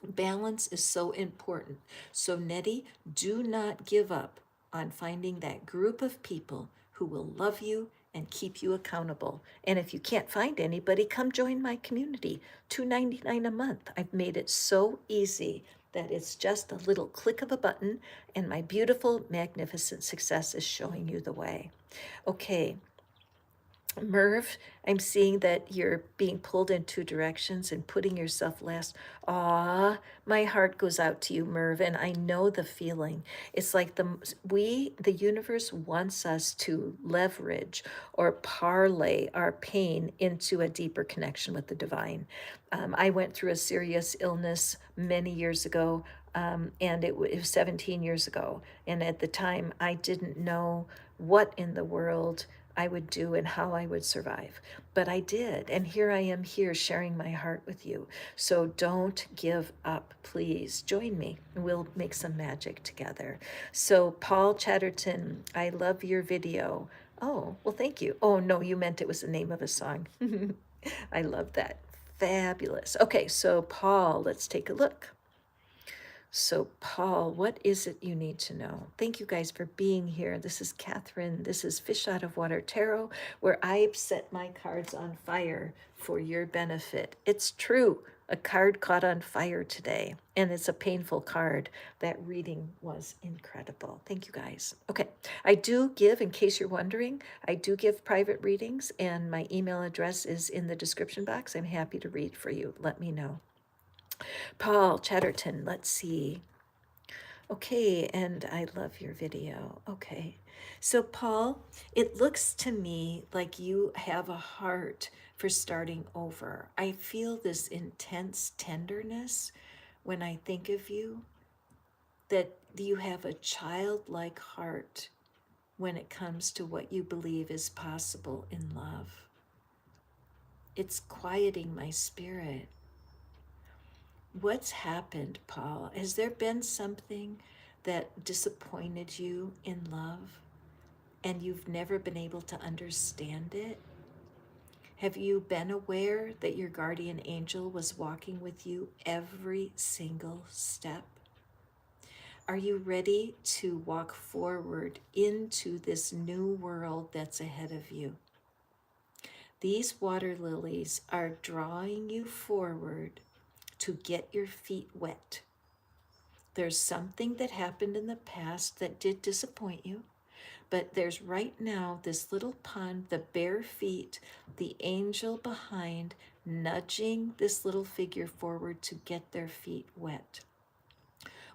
Speaker 1: Balance is so important. So, Nettie, do not give up on finding that group of people who will love you and keep you accountable. And if you can't find anybody, come join my community. $2.99 a month. I've made it so easy that it's just a little click of a button, and my beautiful, magnificent success is showing you the way. Okay, Merv, I'm seeing that you're being pulled in two directions and putting yourself last. Aw, my heart goes out to you, Merv, and I know the feeling. It's like the universe wants us to leverage or parlay our pain into a deeper connection with the divine. I went through a serious illness many years ago, and it was 17 years ago. And at the time, I didn't know what in the world I would do and how I would survive. But I did. And here I am here sharing my heart with you. So don't give up, please. Join me and we'll make some magic together. So, Paul Chatterton, I love your video. Oh, well, thank you. Oh, no, you meant it was the name of a song. I love that. Fabulous. Okay, so Paul, let's take a look. So, Paul, what is it you need to know? Thank you guys for being here. This is Catherine. This is Fish Out of Water Tarot, where I set my cards on fire for your benefit. It's true. A card caught on fire today, and it's a painful card. That reading was incredible. Thank you guys. Okay, I do give, in case you're wondering, I do give private readings, and my email address is in the description box. I'm happy to read for you. Let me know. Paul Chatterton, let's see. Okay, and I love your video. Okay. So, Paul, it looks to me like you have a heart for starting over. I feel this intense tenderness when I think of you, that you have a childlike heart when it comes to what you believe is possible in love. It's quieting my spirit. What's happened, Paul? Has there been something that disappointed you in love and you've never been able to understand it? Have you been aware that your guardian angel was walking with you every single step? Are you ready to walk forward into this new world that's ahead of you? These water lilies are drawing you forward to get your feet wet. There's something that happened in the past that did disappoint you, but there's right now this little pond, the bare feet, the angel behind, nudging this little figure forward to get their feet wet.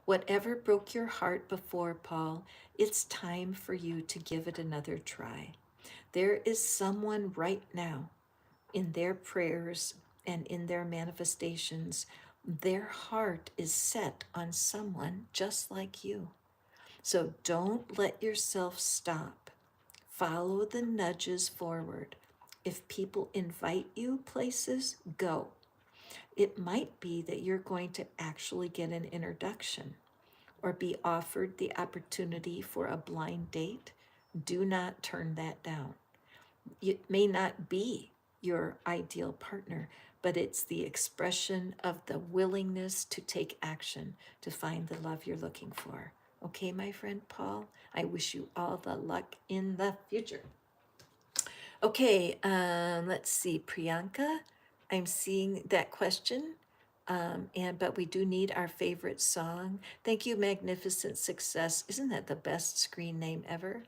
Speaker 1: Whatever broke your heart before, Paul, it's time for you to give it another try. There is someone right now in their prayers and in their manifestations, their heart is set on someone just like you. So don't let yourself stop. Follow the nudges forward. If people invite you places, go. It might be that you're going to actually get an introduction or be offered the opportunity for a blind date. Do not turn that down. It may not be your ideal partner, but it's the expression of the willingness to take action to find the love you're looking for. Okay, my friend Paul, I wish you all the luck in the future. Okay, let's see, Priyanka, I'm seeing that question. But we do need our favorite song. Thank you, Magnificent Success. Isn't that the best screen name ever?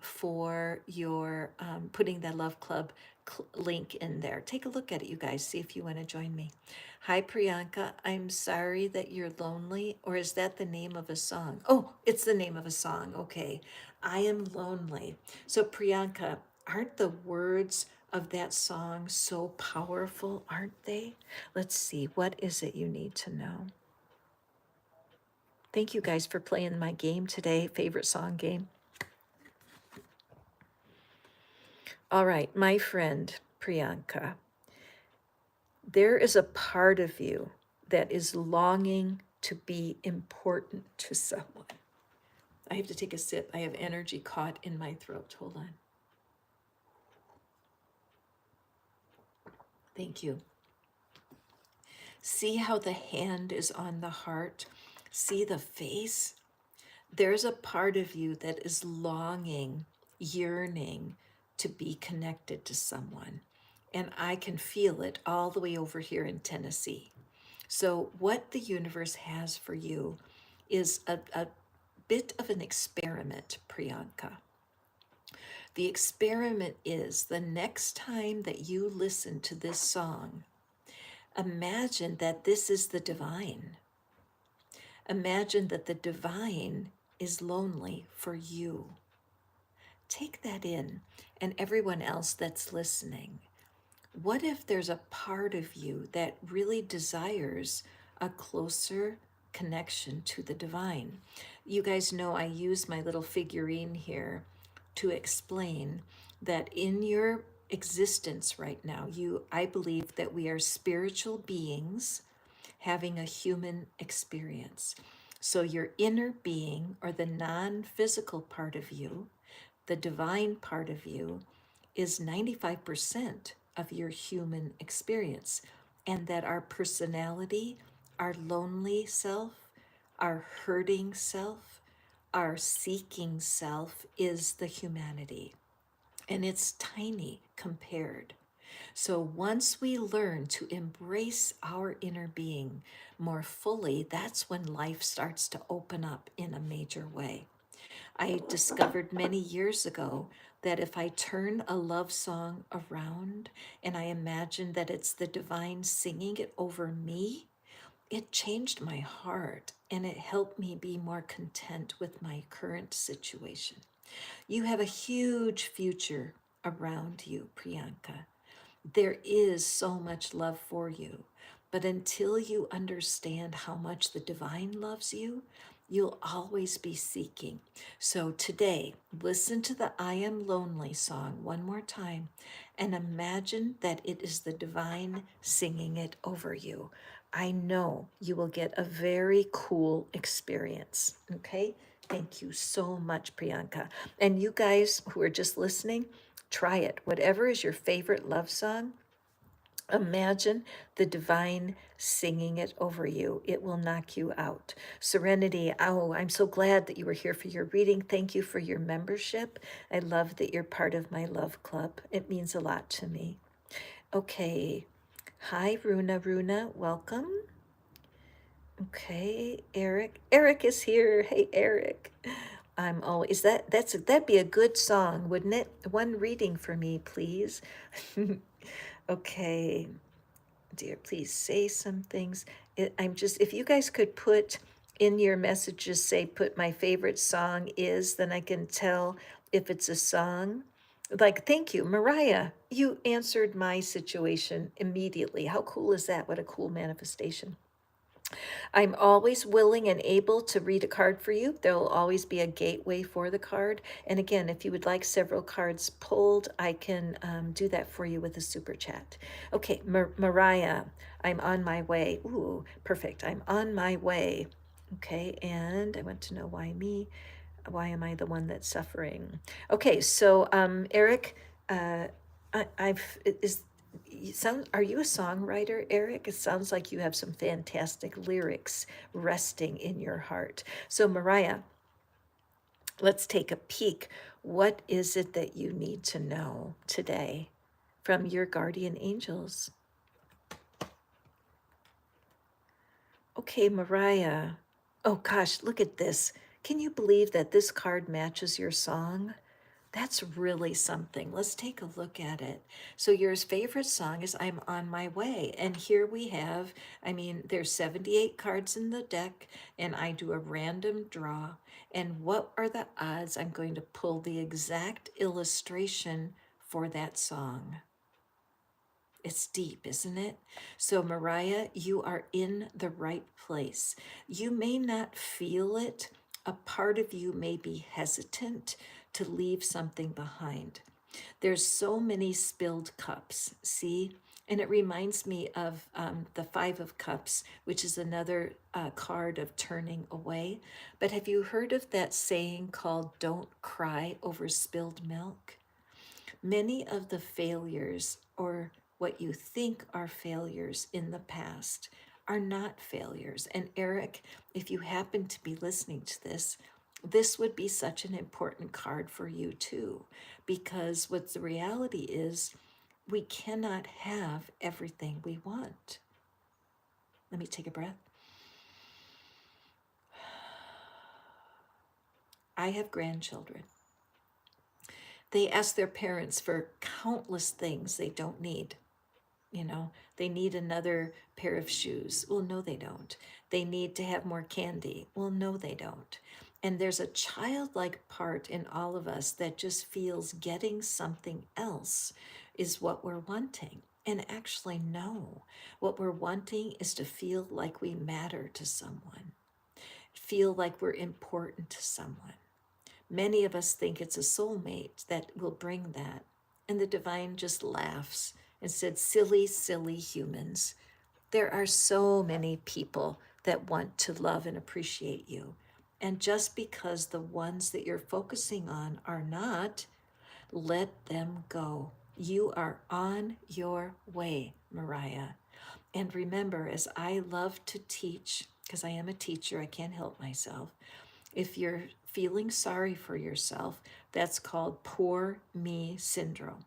Speaker 1: For your putting the Love Club link in there. Take a look at it, you guys. See if you want to join me. Hi, Priyanka. I'm sorry that you're lonely. Or is that the name of a song? Oh, it's the name of a song. Okay. I am lonely. So, Priyanka, aren't the words of that song so powerful, aren't they? Let's see, what is it you need to know? Thank you guys for playing my game today, favorite song game. All right, my friend Priyanka, there is a part of you that is longing to be important to someone. I have to take a sip. I have energy caught in my throat. Hold on. Thank you. See how the hand is on the heart? See the face? There's a part of you that is longing, yearning to be connected to someone. And I can feel it all the way over here in Tennessee. So, what the universe has for you is a bit of an experiment, Priyanka. The experiment is the next time that you listen to this song, imagine that this is the divine. Imagine that the divine is lonely for you. Take that in, and everyone else that's listening. What if there's a part of you that really desires a closer connection to the divine? You guys know I use my little figurine here to explain that in your existence right now, I believe that we are spiritual beings having a human experience. So your inner being, or the non-physical part of you, the divine part of you, is 95% of your human experience. And that our personality, our lonely self, our hurting self, our seeking self is the humanity. And it's tiny compared. So once we learn to embrace our inner being more fully, that's when life starts to open up in a major way. I discovered many years ago that if I turn a love song around and I imagine that it's the divine singing it over me, it changed my heart and it helped me be more content with my current situation. You have a huge future around you, Priyanka. There is so much love for you. But until you understand how much the divine loves you, you'll always be seeking. So today, listen to the I Am Lonely song one more time and imagine that it is the divine singing it over you. I know you will get a very cool experience. Okay? Thank you so much, Priyanka. And you guys who are just listening, try it. Whatever is your favorite love song, imagine the divine singing it over you. It will knock you out. Serenity, oh, I'm so glad that you were here for your reading. Thank you for your membership. I love that you're part of my love club. It means a lot to me. Okay. Hi, Runa. Runa, welcome. Okay, Eric. Eric is here. Hey, Eric. I'm always that'd be a good song, wouldn't it? One reading for me, please. Okay, dear, please say some things. I'm just, if you guys could put in your messages, say, put my favorite song is, then I can tell if it's a song. Like, thank you, Mariah. You answered my situation immediately. How cool is that? What a cool manifestation. I'm always willing and able to read a card for you. There will always be a gateway for the card. And again, if you would like several cards pulled, I can do that for you with a super chat. Okay, Mariah, I'm on my way. Ooh, perfect. I'm on my way. Okay, and I want to know why me? Why am I the one that's suffering? Okay, so Eric, I've is you sound, are you a songwriter, Eric? It sounds like you have some fantastic lyrics resting in your heart. So Mariah, let's take a peek. What is it that you need to know today from your guardian angels? Okay, Mariah. Oh gosh, look at this. Can you believe that this card matches your song? That's really something. Let's take a look at it. So your favorite song is I'm on my way. And here we have, I mean, there's 78 cards in the deck and I do a random draw. And what are the odds I'm going to pull the exact illustration for that song? It's deep, isn't it? So, Mariah, you are in the right place. You may not feel it. A part of you may be hesitant to leave something behind. There's so many spilled cups, see? And it reminds me of the Five of Cups, which is another card of turning away. But have you heard of that saying called, don't cry over spilled milk? Many of the failures, or what you think are failures in the past, are not failures. And Eric, if you happen to be listening to this would be such an important card for you too, because what the reality is, we cannot have everything we want. Let me take a breath. I have grandchildren. They ask their parents for countless things they don't need. You know, they need another pair of shoes. Well, no, they don't. They need to have more candy. Well, no, they don't. And there's a childlike part in all of us that just feels getting something else is what we're wanting. And actually, no. What we're wanting is to feel like we matter to someone, feel like we're important to someone. Many of us think it's a soulmate that will bring that. And the divine just laughs and said, silly, silly humans. There are so many people that want to love and appreciate you. And just because the ones that you're focusing on are not, let them go. You are on your way, Mariah. And remember, as I love to teach, because I am a teacher, I can't help myself. If you're feeling sorry for yourself, that's called poor me syndrome.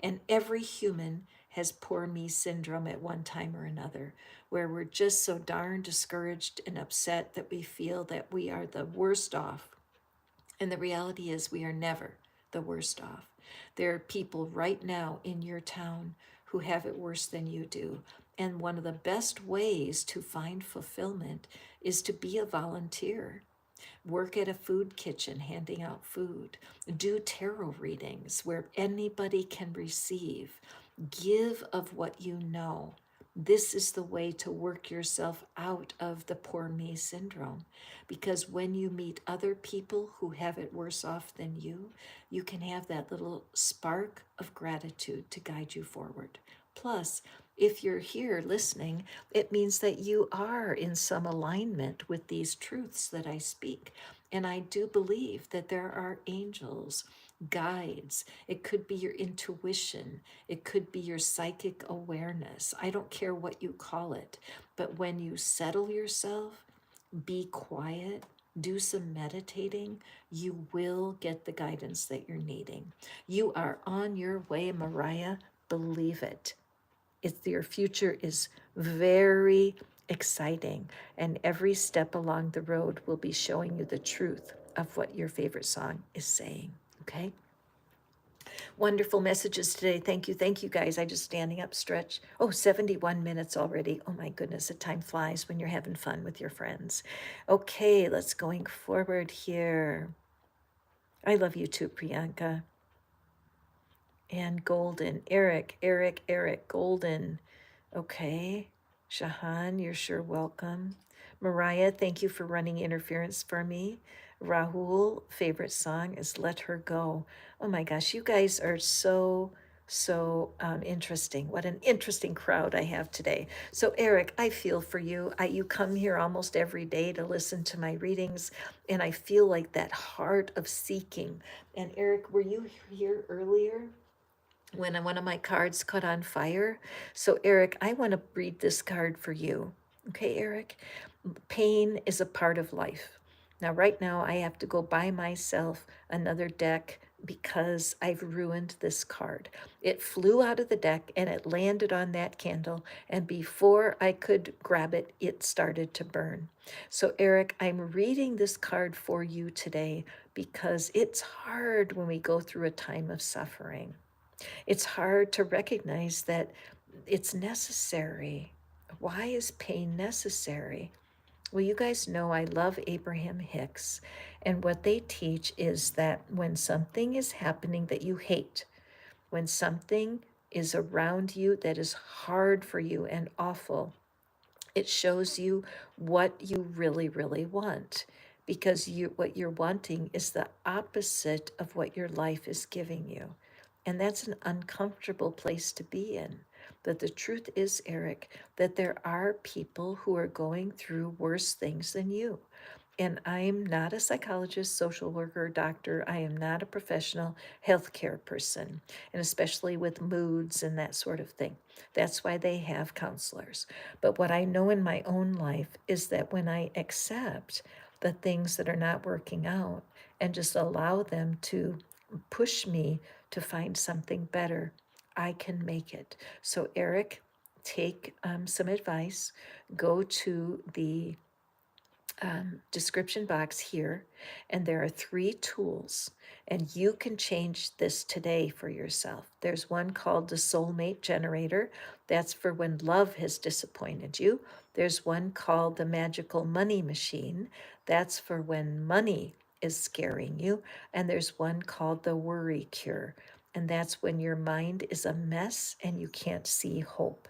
Speaker 1: And every human has poor me syndrome at one time or another, where we're just so darn discouraged and upset that we feel that we are the worst off. And the reality is, we are never the worst off. There are people right now in your town who have it worse than you do. And one of the best ways to find fulfillment is to be a volunteer. Work at a food kitchen handing out food. Do tarot readings where anybody can receive. Give of what you know. This is the way to work yourself out of the poor me syndrome. Because when you meet other people who have it worse off than you can have that little spark of gratitude to guide you forward. Plus, if you're here listening, it means that you are in some alignment with these truths that I speak. And I do believe that there are angels, guides. It could be your intuition. It could be your psychic awareness. I don't care what you call it. But when you settle yourself, be quiet, do some meditating, you will get the guidance that you're needing. You are on your way, Mariah. Believe it. Your future is very exciting, and every step along the road will be showing you the truth of what your favorite song is saying. Okay? Wonderful messages today. Thank you guys. I just standing up stretch. Oh, 71 minutes already. Oh my goodness, the time flies when you're having fun with your friends. Okay, let's going forward here. I love you too, Priyanka. And Golden, Eric, Golden. Okay. Shahan, you're sure welcome. Mariah, thank you for running interference for me. Rahul, favorite song is Let Her Go. Oh my gosh, you guys are so interesting. What an interesting crowd I have today. So Eric, I feel for you. You come here almost every day to listen to my readings, and I feel like that heart of seeking. And Eric, were you here earlier when one of my cards caught on fire? So Eric, I want to read this card for you. Okay, Eric? Pain is a part of life. Now, right now, I have to go buy myself another deck because I've ruined this card. It flew out of the deck and it landed on that candle, and before I could grab it, it started to burn. So, Eric, I'm reading this card for you today because it's hard when we go through a time of suffering. It's hard to recognize that it's necessary. Why is pain necessary? Well, you guys know I love Abraham Hicks, and what they teach is that when something is happening that you hate, when something is around you that is hard for you and awful, it shows you what you really want, because what you're wanting is the opposite of what your life is giving you. And that's an uncomfortable place to be in. But the truth is, Eric, that there are people who are going through worse things than you. And I'm not a psychologist, social worker, doctor. I am not a professional healthcare person, and especially with moods and that sort of thing. That's why they have counselors. But what I know in my own life is that when I accept the things that are not working out and just allow them to push me to find something better, I can make it. So, Eric, take some advice. Go to the description box here, and there are 3 tools, and you can change this today for yourself. There's one called the Soulmate Generator. That's for when love has disappointed you. There's one called the Magical Money Machine. That's for when money is scaring you. And there's one called the Worry Cure. And that's when your mind is a mess and you can't see hope.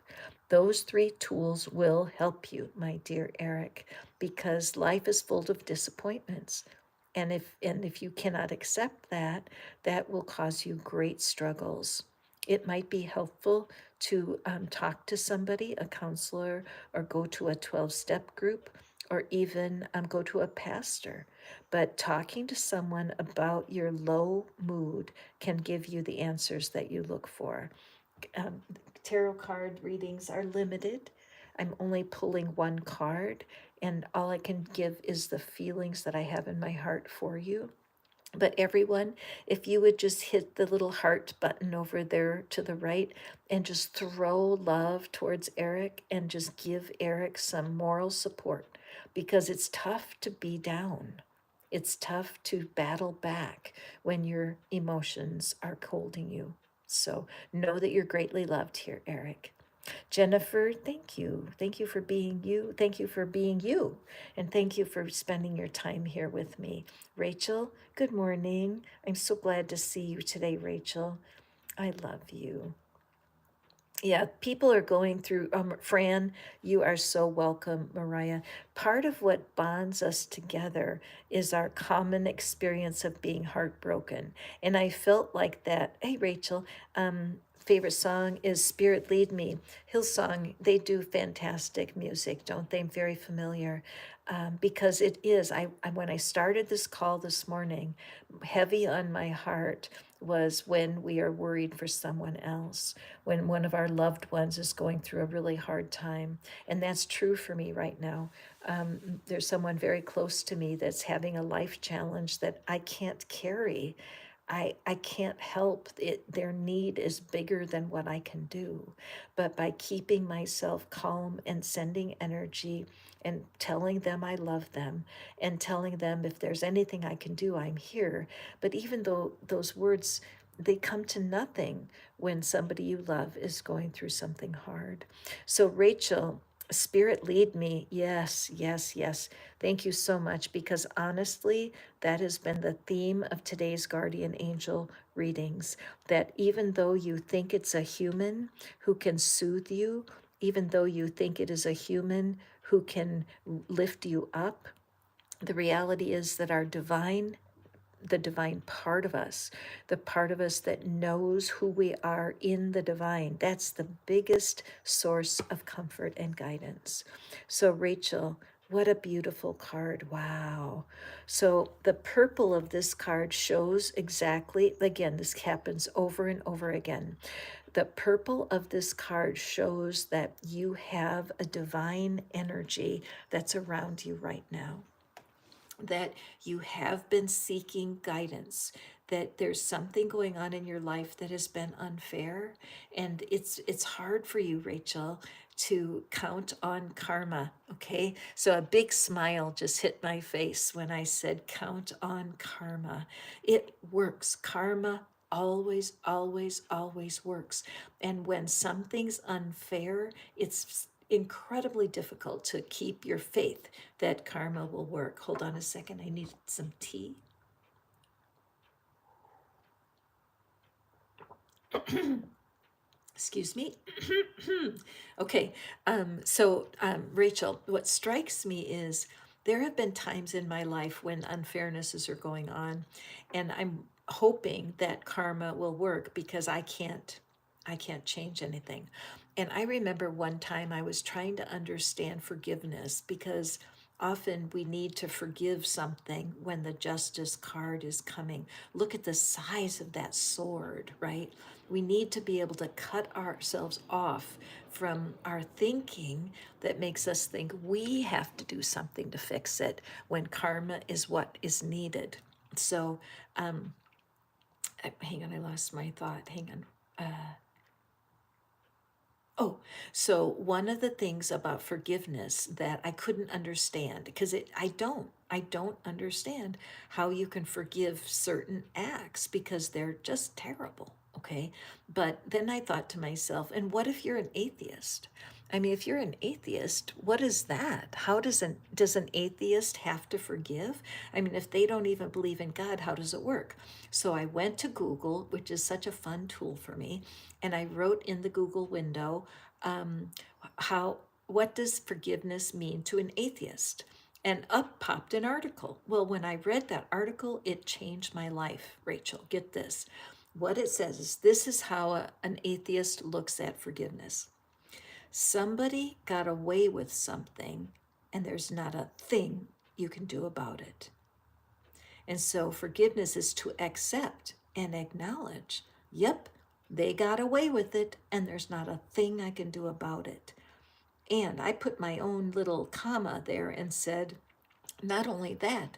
Speaker 1: Those 3 tools will help you, my dear Eric, because life is full of disappointments. And if you cannot accept that, that will cause you great struggles. It might be helpful to talk to somebody, a counselor, or go to a 12-step group, or even go to a pastor. But talking to someone about your low mood can give you the answers that you look for. um, Tarot card readings are limited. I'm only pulling one card, and all I can give is the feelings that I have in my heart for you. But everyone, if you would just hit the little heart button over there to the right and just throw love towards Eric and just give Eric some moral support, because it's tough to be down. It's tough to battle back when your emotions are holding you. So know that you're greatly loved here, Eric. Jennifer, thank you. Thank you for being you. Thank you for being you. And thank you for spending your time here with me. Rachel, good morning. I'm so glad to see you today, Rachel. I love you. Yeah, people are going through. Fran, you are so welcome, Mariah. Part of what bonds us together is our common experience of being heartbroken. And I felt like that. Hey, Rachel, favorite song is Spirit Lead Me. Hillsong, they do fantastic music, don't they? Very familiar. Because it is, when I started this call this morning, heavy on my heart was when we are worried for someone else, when one of our loved ones is going through a really hard time. And that's true for me right now. There's someone very close to me that's having a life challenge that I can't carry. I can't help it. Their need is bigger than what I can do. But by keeping myself calm and sending energy and telling them I love them and telling them if there's anything I can do, I'm here. But even though those words, they come to nothing when somebody you love is going through something hard. So, Rachel, Spirit lead me. Yes, yes, yes. Thank you so much, because honestly, that has been the theme of today's guardian angel readings. That even though you think it's a human who can soothe you, even though you think it is a human who can lift you up, the reality is that the divine part of us, the part of us that knows who we are in the divine, that's the biggest source of comfort and guidance. So, Rachel, what a beautiful card. Wow. So, the purple of this card shows exactly, again, this happens over and over again. The purple of this card shows that you have a divine energy that's around you right now, that you have been seeking guidance, that there's something going on in your life that has been unfair, and it's hard for you, Rachel, to count on karma. Okay, so a big smile just hit my face when I said count on karma. It works. Karma always, always, always works. And when something's unfair, it's incredibly difficult to keep your faith that karma will work. Hold on a second, I need some tea. Excuse me. Okay, Rachel, what strikes me is there have been times in my life when unfairnesses are going on, and I'm hoping that karma will work because I can't change anything. And I remember one time I was trying to understand forgiveness, because often we need to forgive something when the justice card is coming. Look at the size of that sword, right? We need to be able to cut ourselves off from our thinking that makes us think we have to do something to fix it when karma is what is needed. So, hang on, I lost my thought. Hang on. Oh, so one of the things about forgiveness that I couldn't understand, because I don't understand how you can forgive certain acts because they're just terrible, okay? But then I thought to myself, and what if you're an atheist? I mean, if you're an atheist, what is that? How does an atheist have to forgive? I mean, if they don't even believe in God, how does it work? So I went to Google, which is such a fun tool for me, and I wrote in the Google window, how what does forgiveness mean to an atheist? and up popped an article. Well, when I read that article, it changed my life, Rachel. Get this. What it says is this is how an atheist looks at forgiveness. Somebody got away with something, and there's not a thing you can do about it. And so forgiveness is to accept and acknowledge, yep, they got away with it, and there's not a thing I can do about it. And I put my own little comma there and said, not only that,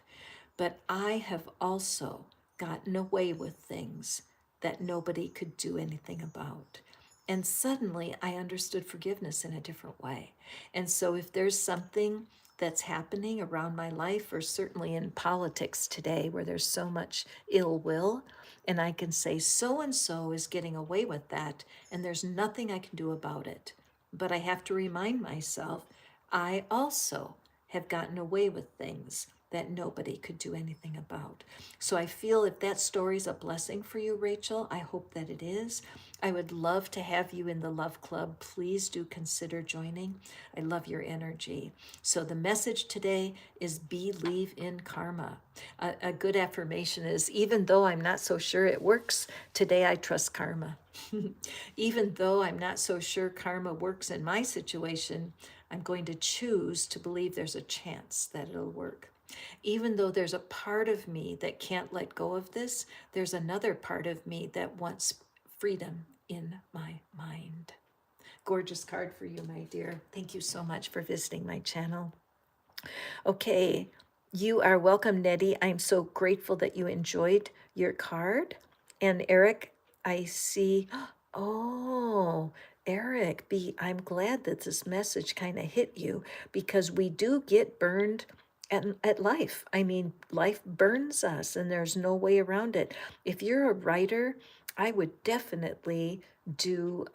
Speaker 1: but I have also gotten away with things that nobody could do anything about. And suddenly I understood forgiveness in a different way. And so if there's something that's happening around my life, or certainly in politics today where there's so much ill will, and I can say so and so is getting away with that, and there's nothing I can do about it. But I have to remind myself, I also have gotten away with things that nobody could do anything about. So I feel if that story is a blessing for you, Rachel, I hope that it is. I would love to have you in the Love Club. Please do consider joining. I love your energy. So the message today is believe in karma. A good affirmation is, even though I'm not so sure it works, today I trust karma. Even though I'm not so sure karma works in my situation, I'm going to choose to believe there's a chance that it'll work. Even though there's a part of me that can't let go of this, there's another part of me that wants freedom in my mind. Gorgeous card for you, my dear. Thank you so much for visiting my channel. Okay, you are welcome, Nettie. I'm so grateful that you enjoyed your card. And Eric, I see, oh, Eric, I'm glad that this message kind of hit you, because we do get burned at life. I mean, life burns us and there's no way around it. If you're a writer, I would definitely do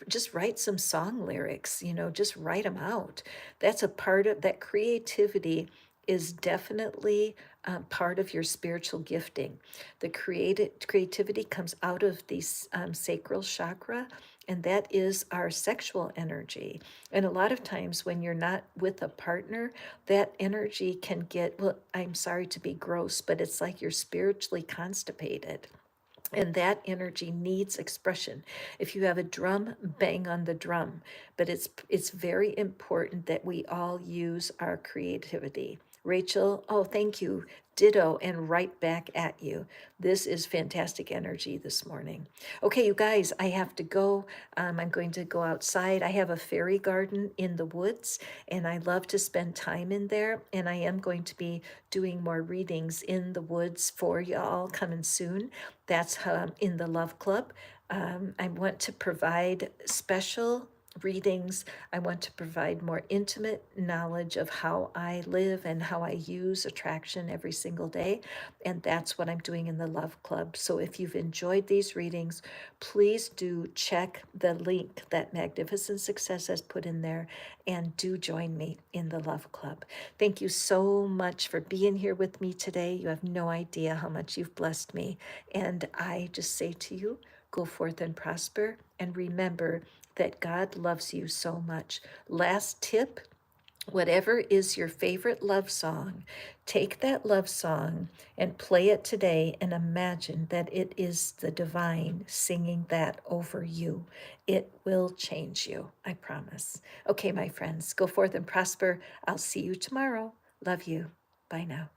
Speaker 1: just write some song lyrics, just write them out. That's a part of that creativity is definitely part of your spiritual gifting. The creativity comes out of the sacral chakra, and that is our sexual energy. And a lot of times when you're not with a partner, that energy can get, well, I'm sorry to be gross, but it's like you're spiritually constipated. And that energy needs expression. If you have a drum, bang on the drum. But it's very important that we all use our creativity. Rachel, oh, thank you. Ditto, and right back at you. This is fantastic energy this morning. Okay, you guys, I have to go. I'm going to go outside. I have a fairy garden in the woods, and I love to spend time in there. And I am going to be doing more readings in the woods for y'all coming soon. That's in the Love Club. I want to provide special readings. I want to provide more intimate knowledge of how I live and how I use attraction every single day. And that's what I'm doing in the Love Club. So if you've enjoyed these readings, please do check the link that Magnificent Success has put in there, and do join me in the Love Club. Thank you so much for being here with me today. You have no idea how much you've blessed me. And I just say to you, go forth and prosper, and remember that God loves you so much. Last tip, whatever is your favorite love song, take that love song and play it today, and imagine that it is the divine singing that over you. It will change you, I promise. Okay, my friends, go forth and prosper. I'll see you tomorrow. Love you. Bye now.